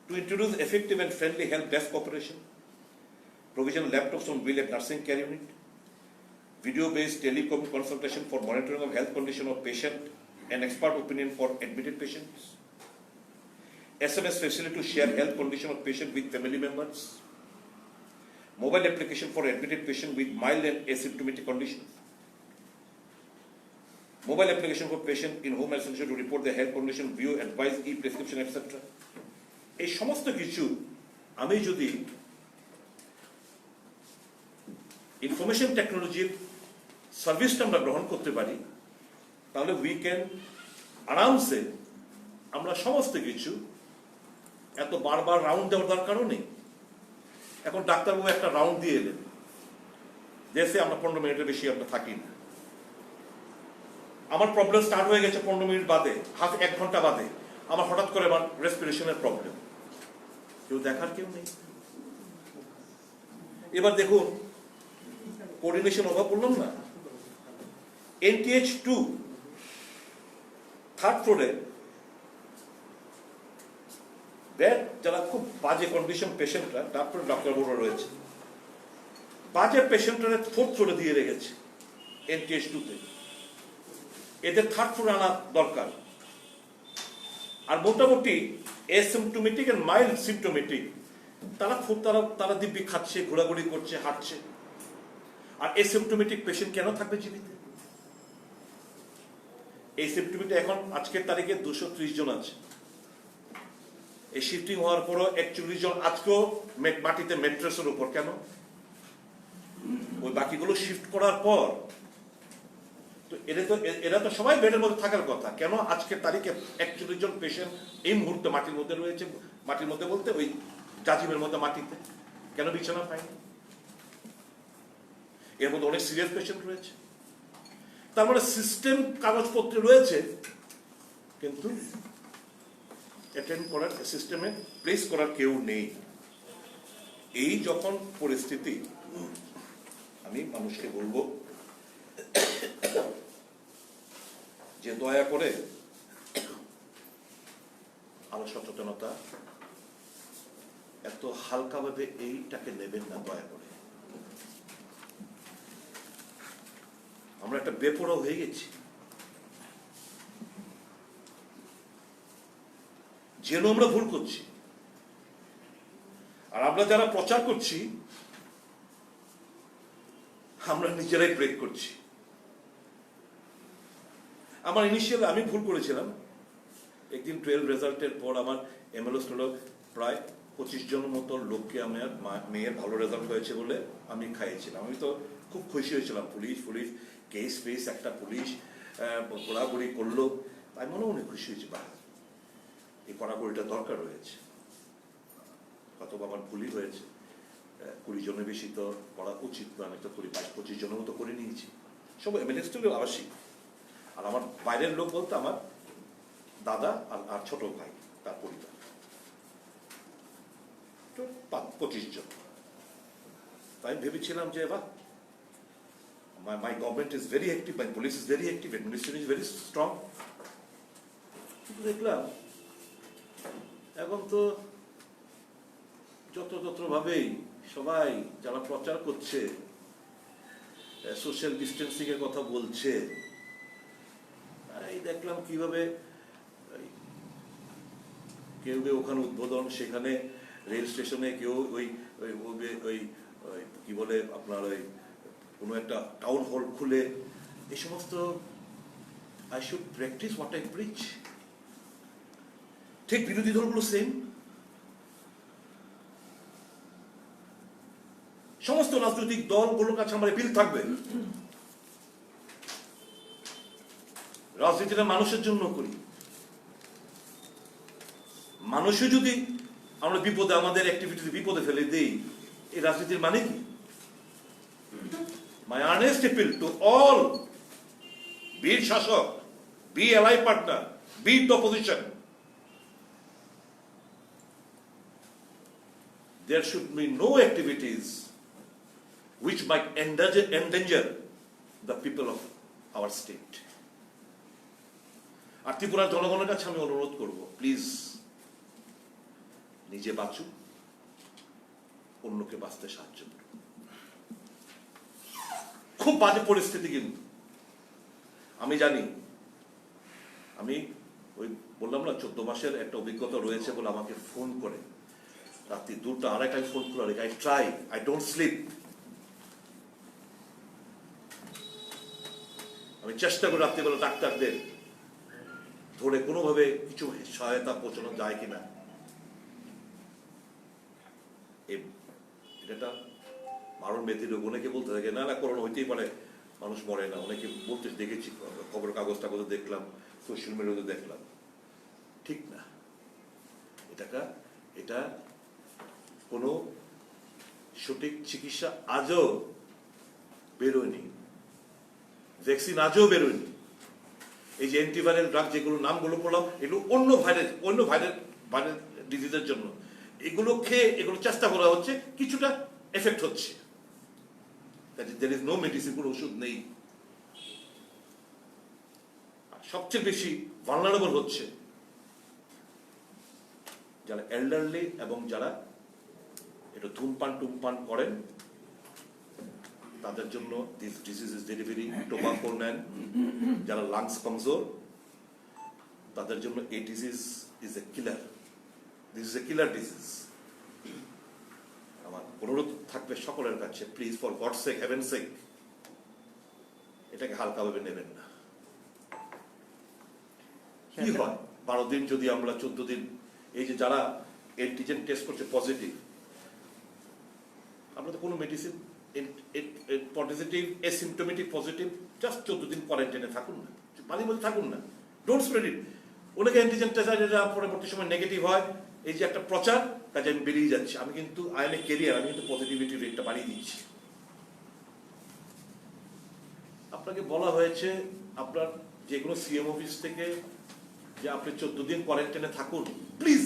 to introduce effective and friendly help desk operation, provision laptops on wheel at nursing care unit, video-based telecom consultation for monitoring of health condition of patient and expert opinion for admitted patients, SMS facility to share health condition of patient with family members, mobile application for admitted patient with mild and asymptomatic conditions, mobile application for patient in home isolation to report their health condition, view, advise, e-prescription, etc. এই সমস্ত কিছু আমি যদি information টেকনোলজির সার্ভিসটা আমরা গ্রহণ করতে পারি, তাহলে উই ক্যান আরামসে আমরা সমস্ত কিছু, এত বারবার রাউন্ড দেওয়ার দরকারও নেই। এখন ডাক্তারবাবু একটা রাউন্ড দিয়ে এলেন, দেশে আমরা 15 মিনিটের বেশি আমরা থাকি না। আমার প্রবলেম স্টার্ট হয়ে গেছে 15 মিনিট বাদে, 1 ঘন্টা বাদে আমার হঠাৎ করে আমার রেসপিরেশনের প্রবলেম, কেউ দেখার কেউ নেই। এবার দেখুন কোঅর্ডিনেশন অভাব বললাম না, NTH 2 থার্ড ফ্লোরে বেড, যারা খুব বাজে কন্ডিশন পেশেন্টরা, তারপরে ডক্টরবাবুরা রয়েছে, বাজে পেশেন্টরা 4th ফ্লোরে দিয়ে রেখেছে NTH 2-তে। এদের থার্ড ফ্লোরে আনা দরকার। আর মোটামুটি অ্যাসিম্পটোমেটিক এন্ড মাইল্ড সিম্পটোমেটিক, তারা দিব্যি খাচ্ছে, ঘোরাঘুরি করছে, হাঁটছে। আর অ্যাসিম্পটোমেটিক পেশেন্ট কেন থাকবে জীবিত? এই সিম্পটোমেটিক এখন আজকের তারিখে 230 জন আছে। এই শিফটিং হওয়ার পরও 41 জন আজকেও মাটিতে মেট্রেসের উপর। কেন? ওই বাকিগুলো শিফট করার পর তো এরা তো সবাই বেডের মধ্যে থাকার কথা, কেন আজকের তারিখে 41 জন পেশেন্ট এই মুহূর্তে মাটির মধ্যে রয়েছে? মাটির মধ্যে বলতে ওই জাজিমের মধ্যে মাটিতে, কেন বিছানা পায়নি? এর মধ্যে অনেক সিরিয়াস পেশেন্ট রয়েছে। তার মানে সিস্টেম কাগজপত্রে রয়েছে, কিন্তু অ্যাটেন্ড করার, সিস্টেমে প্লেস করার কেউ নেই। এই যখন পরিস্থিতি, আমি মানুষকে বলবো যে দয়া করে আরো সচেতনতা, এত হালকাভাবে এইটাকে নেবেন না দয়া করে। আমরা একটা বেপরোয়া হয়ে গেছি, যেন আমরা ভুল করছি। আর আমরা যারা প্রচার করছি আমরা নিজেরাই ব্রেক করছি। আমার ইনিশিয়াল আমি ভুল করেছিলাম। একদিন 12 রেজাল্টের পর আমার এমএলএস হলো প্রায় 25 জন মতো লোককে আমার মেয়ের ভালো রেজাল্ট হয়েছে বলে আমি খাইয়েছিলাম। আমি তো খুব খুশি হয়েছিলাম। পুলিশ কেস ফেস একটা পুলিশ ঘোরাঘুরি করলো, তাই মনে মনে খুশি হয়েছে, বা এই কড়াকড়িটা দরকার রয়েছে। হয়তো আমার ভুলই হয়েছে, 20 জনের বেশি তো করা উচিত না। আমি তো 22-25 জনের মতো করে নিয়েছি, সব এমএলএস ছিল আবাসিক। আর আমার বাইরের লোক বলতে আমার দাদা আর ছোট ভাই, তার পরিবার, তো 25 জন। তাই ভেবেছিলাম যে বা my government is very active, my police is very active, administration is very strong. কিন্তু দেখলাম এখন তো যত্রতত্রভাবেই সবাই যারা প্রচার করছে, সোশ্যাল ডিস্টেন্সিং এর কথা বলছে, এই দেখলাম কিভাবে কেউ ওখানে উদ্বোধন, সেখানে রেল স্টেশনে কেউ ওই কি বলে আপনার ওই কোনো একটা টাউন হল খুলে, এই সমস্ত। I should practice what I preach. ঠিক বিরোধী দলগুলো সেম, সমস্ত রাজনৈতিক দলগুলোর কাছে আমার বিল থাকবে, রাজনীতিটা মানুষের জন্য করি। মানুষও যদি আমরা বিপদে, আমাদের অ্যাক্টিভিটি বিপদে ফেলে দেই, এই রাজনীতির মানে কি? My earnest appeal to all, be it Shashok, be ally partner, be it the opposition, there should be no activities which might endanger the people of our state. আর ত্রিপুরার জনগণের কাছে আমি অনুরোধ করব, প্লিজ নিজে বাঁচুন, অন্যকে বাঁচতে সাহায্য করুন। খুব বাজে পরিস্থিতি, কিন্তু আমি জানি, আমি ওই বললাম না 14 মাসের একটা অভিজ্ঞতা রয়েছে বলে আমাকে ফোন করে রাত্রি 2টা 2:30টায় ফোন করে, আই ডোন্ট স্লিপ। আমি চেষ্টা করি রাত্রিবেলা ডাক্তারদের ধরে কোনোভাবে কিছু সহায়তা পৌঁছানো যায় কিনা। এটা মারণ ব্যাধি রোগ, অনেকে বলতে থাকে না করোনা হইতেই পারে, মানুষ মরে না, অনেকে বলতে দেখেছি, খবর কাগজে দেখলাম, সোশ্যাল মিডিয়াতে দেখলাম। ঠিক না, এটা কোনো সঠিক চিকিৎসা আজও বেরোয়নি, ভ্যাকসিন আজও বেরোয়নি। এই যে অ্যান্টিভাইরাল ড্রাগ যেগুলো নামগুলো পড়লাম, এগুলো অন্য ভাইরাল ডিজিজের জন্য। এগুলো খেয়ে এগুলো চেষ্টা করা হচ্ছে, কিছুটা এফেক্ট হচ্ছে। There is no medicine, কোনো ওষুধ নেই। সবচেয়ে বেশি ভালনারেবল হচ্ছে যারা এল্ডারলি এবং যারা এটা ধূমপান করেন, তাদের জন্য this disease is delivery. Tobacco নেন, যারা লাংস কমজোর, তাদের জন্য এই disease is a killer. This is a killer disease. আমার অনুরোধ থাকবে সকলের কাছে, please, for God sake, heaven sake, এটাকে হালকাভাবে নেবেন না। কি হয় 12 দিন যদি আমরা 14 দিন, এই যে যারা অ্যান্টিজেন টেস্ট করছে পজিটিভ, আমরা তো কোনো medicine positive, asymptomatic positive, just 14 দিন কোয়ারেন্টাইনে থাকুন না, বাড়ির মধ্যে থাকুন না, ডোন্ট স্প্রেড ইট। অনেকে অ্যান্টিজেন টেস্ট পরবর্তী সময় নেগেটিভ হয়, এই যে একটা প্রচার, কাজে আমি বেরিয়ে যাচ্ছি। আমি কিন্তু আই এম এ ক্যারিয়ার, আমি কিন্তু পজিটিভিটি রেটটা বাড়িয়ে দিচ্ছি। আপনাকে বলা হয়েছে আপনার যে কোনো সিএম অফিস থেকে যে আপনি 14 দিন কোয়ারেন্টাইনে থাকুন, প্লিজ।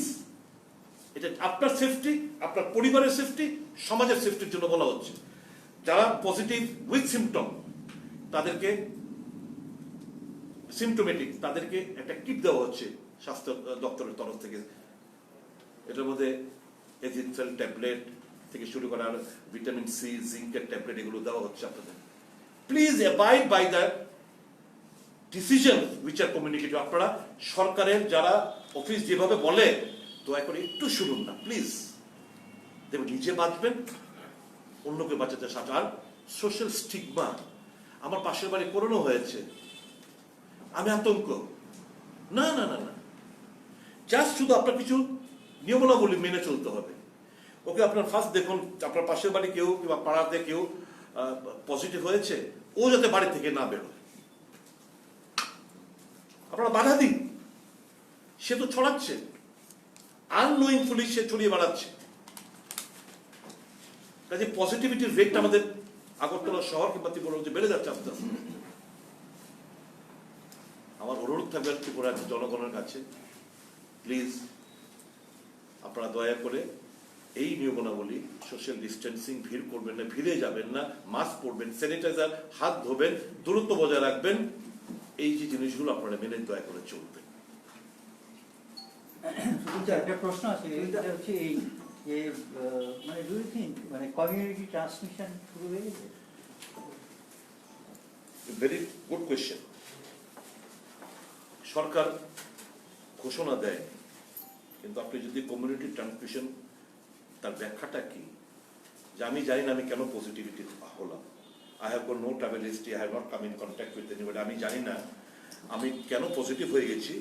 এটা আপনার সেফটি, আপনার পরিবারের সেফটি, সমাজের সেফটির জন্য বলা হচ্ছে। যারা পজিটিভ উইথ সিমটম তাদেরকে সিমটোমেটিক তাদেরকে একটা কিট দেওয়া হচ্ছে স্বাস্থ্য দপ্তরের তরফ থেকে। এটার মধ্যে এজিনফেল ট্যাবলেট থেকে শুরু করে আর ভিটামিন সি জিঙ্কের ট্যাবলেট এগুলো দেওয়া হচ্ছে আপনাদের। Please abide by the decision which are communicative. আপনারা সরকারের যারা অফিস যেভাবে বলে দয়া করে একটু শুনুন না প্লিজ। দেখবেন নিজে বাঁচবেন, অন্যকে বাঁচাতে সাহায্য। আর সোশ্যাল স্টিগমা, আমার পাশের বাড়ি করোনা হয়েছে, আমি আতঙ্ক, না না না না, জাস্ট শুধু আপনার কিছু নিয়মাবলী মেনে চলতে হবে। ওকে আপনার ফার্স্ট দেখুন আপনার পাশের বাড়ি কেউ কিংবা পাড়াতে কেউ পজিটিভ হয়েছে, ও যাতে বাড়ি থেকে না বেরোয়, আপনারা বাধা দিন। সে তো ছড়াচ্ছে, আননোয়িংফুলি সে ছড়িয়ে বেড়াচ্ছে। কাজে পজিটিভিটির রেটটা আমাদের আগরতলা শহর কিংবা ত্রিপুরা বেড়ে যাচ্ছে আস্তে আস্তে। আমার অনুরোধ থাকবে ত্রিপুরার জনগণের কাছে, প্লিজ আপনারা দয়া করে এই নিয়মাবলী, সোশ্যাল ডিস্টেন্সিং, ভিড় করবেন না, ভিড়ে যাবেন না, মাস্ক পরবেন, স্যানিটাইজার, হাত ধোবেন, দূরত্ব বজায় রাখবেন, এই যে জিনিসগুলো আপনারা মেনে দয়া করে চলবেন। একটা প্রশ্ন আছে, এটা হচ্ছে এই যে মানে ডু ইউ থিংক মানে কমিউনিটি ট্রান্সমিশন শুরু হয়ে গেছে? Very good question. সরকার ঘোষণা দেয়, কিন্তু আপনি যদি কমিউনিটি ট্রান্সমিশন তার ব্যাখ্যাটা কি, যে আমি জানি না আমি কেন পজিটিভিটি হলাম, I have got no travel history, I have not come in contact with anybody, আমি জানি না আমি কেন পজিটিভ হয়ে গেছি,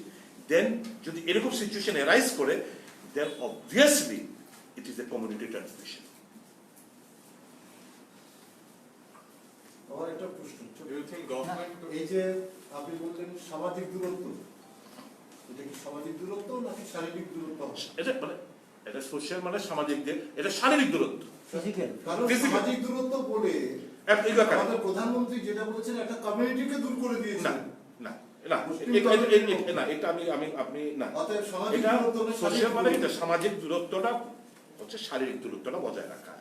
দেন যদি এরকম সিচুয়েশন অ্যারাইজ করে, then obviously it is a community transmission. আমার একটা প্রশ্ন, Do you think government এই যে আপনি বললেন সামাজিক দূরত্ব, এটা কি সামাজিক দূরত্ব নাকি শারীরিক দূরত্ব? এটা মানে এটা সোশ্যাল মানে সামাজিক, এটা শারীরিক দূরত্ব। ফিজিক্যাল। কারণ Physical. সামাজিক দূরত্ব বলে এই ব্যাপারে আমাদের প্রধানমন্ত্রী যেটা বলেছেন একটা কমিউনিটিকে দূর করে না দিয়েছেন। না না না, এটা আমি আপনি না, অতএব সামাজিক এটা দূরত্ব না সোশ্যাল শারীরিক মানে দূরত্ব। এটা সামাজিক দূরত্বটা হচ্ছে শারীরিক দূরত্বটা বজায় রাখা।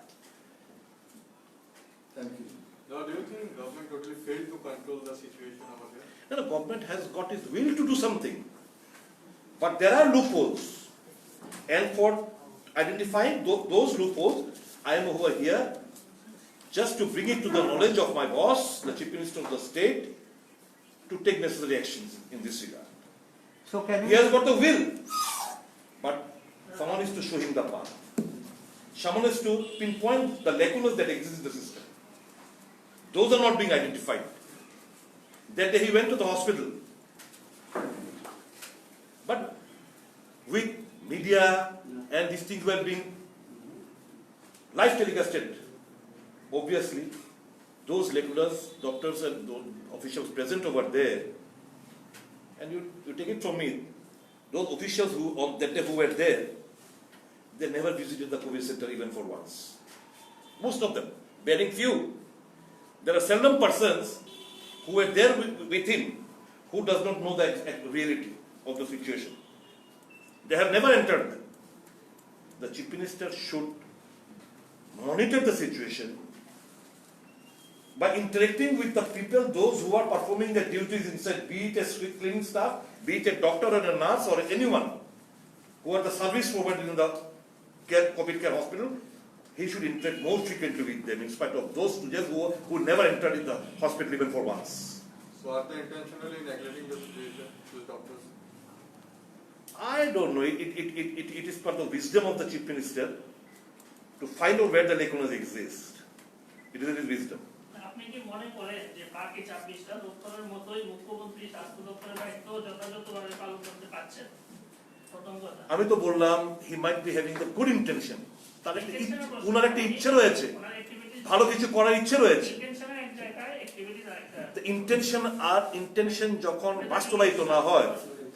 Thank you. now do you think government totally failed to control the situation over there? The government has got its will to do something, but there are loopholes, and for identifying those loopholes, I am over here just to bring it to the knowledge of my boss, the Chief Minister of the state, to take necessary actions in this regard. So can He we has got the will, but someone is to show him the path. Someone is to pinpoint the lacunas that exist in the system. Those are not being identified. That day he went to the hospital. But with media and these things were being live telecasted, obviously those lacunas, doctors and those officials present over there, and you take it from me, those officials who on that day who were there, they never visited the COVID center even for once. Most of them, barring few. There are seldom persons who were there with him who does not know the exact reality of the situation. They have never entered. The Chief Minister should monitor the situation by interacting with the people, those who are performing their duties inside, be it a street cleaning staff, be it a doctor or a nurse or anyone who are the service provided in the COVID care hospital. He should interact more frequently with them in spite of those students who never entered in the hospital even for once. So are they intentionally neglecting the situation, those doctors? I don't know. It is part of wisdom of the Chief Minister to find out where the lacunas exist. It is his wisdom. আপনি কি মনে করেন যে বাকি 26টা দপ্তরের মতোই মুখ্যমন্ত্রী স্বাস্থ্য দপ্তরের দায়িত্ব যথাযথভাবে পালন করতে পারছেন? প্রথম কথা। আমি তো বললাম he might be having the good intention. তার একটা ওনার একটা ইচ্ছে রয়েছে, ভালো কিছু করার ইচ্ছে রয়েছে। ইন্টেনশন আর ইন্টেনশন যখন বাস্তবায়িত না হয়,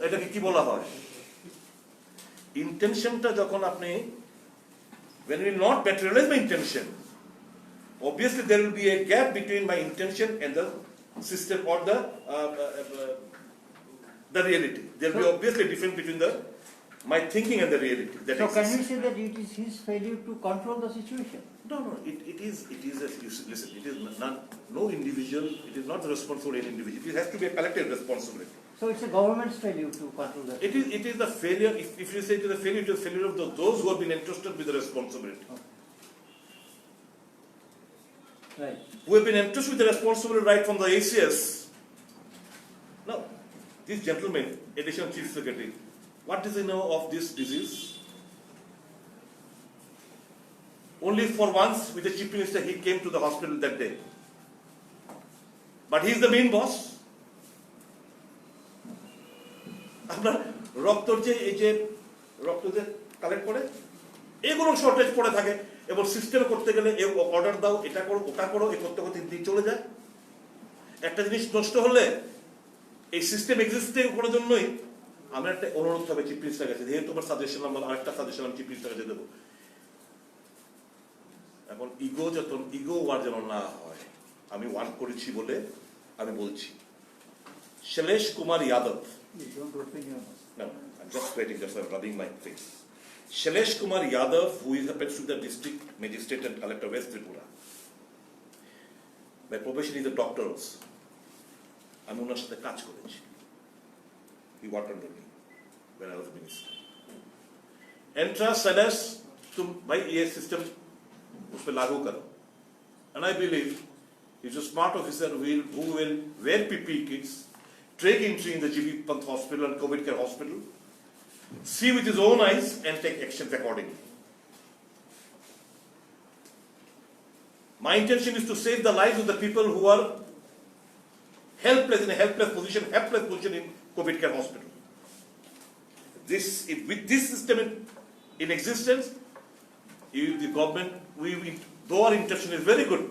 এটাকে কি বলা হয়? ইন্টেনশনটা যখন আপনি when we not materialize my intention, obviously there will be a gap between my intention and the system or the reality. There will be obviously a difference between my thinking and the reality. That so can exists. we say that it is his failure to control the situation? No, it is listen, it is not, no individual, it is not the responsibility of any individual, it has to be a collective responsibility. So it's a government's failure to control that. It is the failure, if you say it is a failure, it is a failure of those who have been entrusted with the responsibility. Right. Who have been entrusted with the responsibility right from the ACS. Now, this gentleman, Additional Chief Secretary, what does he know of this disease? Only for once with the Chief Minister he came to the hospital that day. But he is the main boss. আপনার রক্তর যে এই যে রক্ত যে collect করে এগুলো shortage পড়ে থাকে এবং সিস্টেম করতে গেলে অর্ডার দাও, এটা করো, ওটা করো, এ করতে করতে দিন চলে যায়। একটা জিনিস নষ্ট হলে এই সিস্টেম এক্সিস্ট করার জন্যই আমরা একটা অনুরোধ হবে চিফ মিনিস্টার কাছে, যেহেতু তোমার সাজেশন আমরা আরেকটা সাজেশন আমি চিফ মিনিস্টার কাছে দেবো। এখন ইগো ওয়ার যেন না হয়, আমি ওয়ার্ক করেছি বলে আমি বলছি। Shailesh Kumar Yadav, You don't open your mouth. no, I'm just waiting, just I'm rubbing my face. Shailesh Kumar Yadav, who is happens to be the district magistrate and collector of West Tripura. By profession is a doctor also. আমি ওনার সাথে কাজ করেছি। He worked under me when I was a minister. Entra Shailesh, तुम भाई ये system उस पे लागू करो। And I believe he's a smart officer who will wear PPE kits, take entry in the GB Pant Hospital and COVID Care Hospital, see with his own eyes and take actions accordingly. My intention is to save the lives of the people who are helpless in in COVID Care Hospital. With this system in existence, the government, though our intention is very good,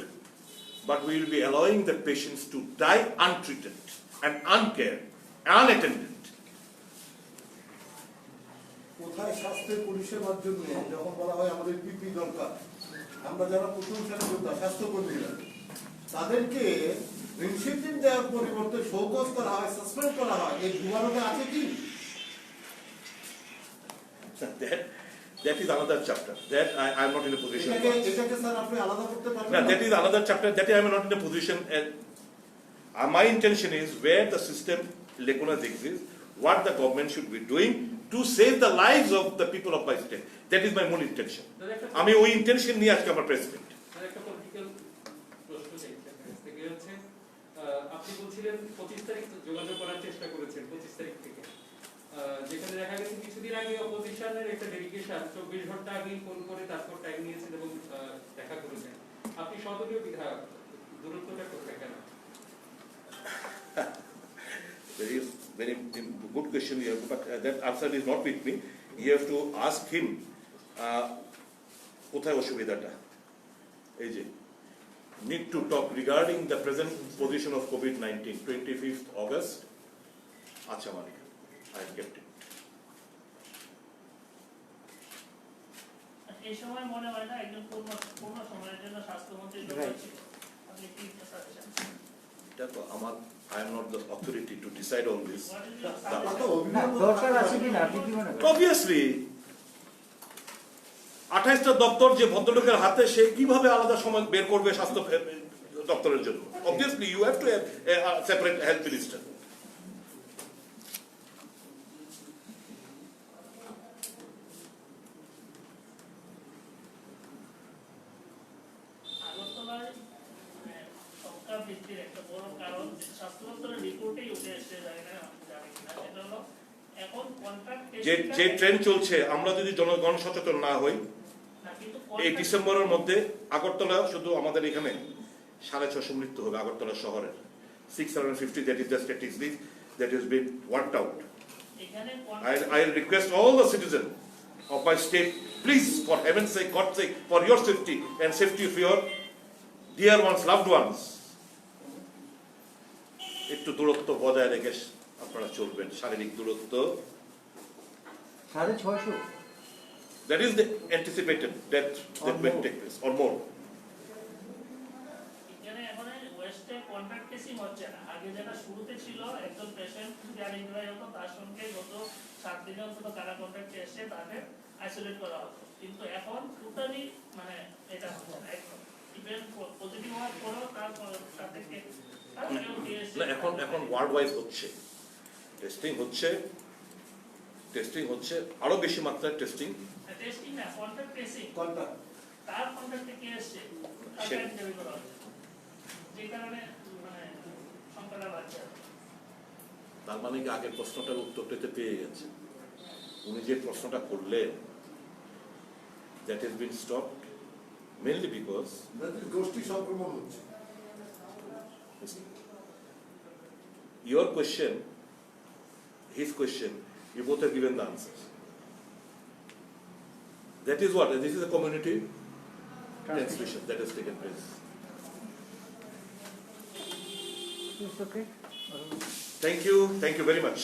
but we will be allowing the patients to die untreated and uncared, unattended. কোথায় স্বাস্থ্যের পরিষেবার জন্য যখন বলা হয় আমাদের পিপি দরকার, আমরা যারা প্রথম শ্রেণীর যোদ্ধা স্বাস্থ্যকর্মীরা তাদেরকে ইনসেন্টিভ দেওয়ার পরিবর্তে শোকজ করা হয়, সাসপেন্ড করা হয়, এই দুর্ভাগ্য আছে কি? That is another chapter. That I am not in a position. এটাকে স্যার আপনি আলাদা করতে পারবেন No, না? that is another chapter. That I am not in a position. My intention is where the system lacunas exist, what the government should be doing to save the lives of the people of my state. That is my main intention. আমি ওই intention নিয়ে আজকে আমার president. একটা political প্রশ্ন থেকে হচ্ছে আপনি বলছিলেন 25 তারিখ যোগাযোগ করার চেষ্টা করেছেন 25 তারিখ থেকে, যেখানে দেখা গেছে কিছুদিন আগে অপোজিশনের একটা ডেলিগেশন 24 ঘন্টা আগে ফোন করে তারপর টাইম নিয়েছেন এবং দেখা করেছেন। আপনি সদলীয় বিধায়ক, দূরত্বটা কোথায় কেন? Very good question here, but that answer is not with me. You have to ask him. কোথায় অসুবিধাটা? এই যে need to talk regarding the present position of COVID-19, 25th August. আচ্ছা মালিক, I have kept it. এই সময় মনে হয় না একজন পূর্ণ সময়ের জন্য স্বাস্থ্যমন্ত্রী দরকার ছিল। আপনি কি সাজেশন? দেখো আমার I am not the authority to decide all this. What is your আপনার তো suggestion? অভিনয় দরকার আছে কি না আপনি কি মনে করেন? Obviously 28টা দপ্তর যে ভদ্রলোকের হাতে, সে কিভাবে আলাদা সময় বের করবে স্বাস্থ্য দপ্তরের জন্য? Obviously you have to have a separate health minister. আগরতলায় সংখ্যা বৃদ্ধির একটা বড় কারণ স্বাস্থ্য দপ্তরের রিপোর্টেই উঠে এসেছে, জানি না আপনি জানেন কিনা, সেটা হলো এখন কন্ট্রাক্ট যে ট্রেন চলছে, আমরা যদি জনগণ সচেতন না হই, এই ডিসেম্বরের মধ্যে আগরতলা, শুধু আমাদের এখানে 650 মৃত্যু হবে আগরতলা শহরের। 650, that is the statistics that has been worked out. I request all the citizens of my state, please, for heaven's sake, God's sake, for your safety and safety of your dear ones, loved ones, একটু দূরত্ব বজায় রেখে আপনারা চলবেন, শারীরিক দূরত্ব। 650? That is the anticipated death that will take place, or more. এখানে এখন ওয়েস্টে কন্ট্রাক্ট টেস্টিং হচ্ছে না। আগে যেটা শুরুতে ছিল, একজন পেশেন্ট যদি আইডেন্টিফাই হতো তার সঙ্গে গত 7 দিনে অন্তত কারা কন্ট্রাক্টে এসে তাদের আইসোলেট করা হতো, কিন্তু এখন টোটালি মানে এটা ইভেন পজিটিভ হওয়ার পরেও তারপর তাদেরকে না, এখন ওয়ার্ড ওয়াইজ হচ্ছে টেস্টিং হচ্ছে আরো বেশি মাত্রায় টেস্টিং। টেস্টিং না, কন্ট্যাক্ট ট্রেসিং, কন্ট্যাক্ট তার কন্ট্যাক্টে কে এসছে তাকে সে- আইডেন্টিফাই করা হচ্ছে, যে কারণে মানে সংখ্যাটা বাড়ছে। তার মানে কি আগের প্রশ্নটার উত্তরটা পেয়ে গেছে। উনি যে প্রশ্নটা করলেন, that is bin stopped mainly because গোষ্ঠী সংক্রমণ হচ্ছে। your question, his question, you both have given the answers. That is what? This is a community transmission that has taken place. It's okay. Thank you very much.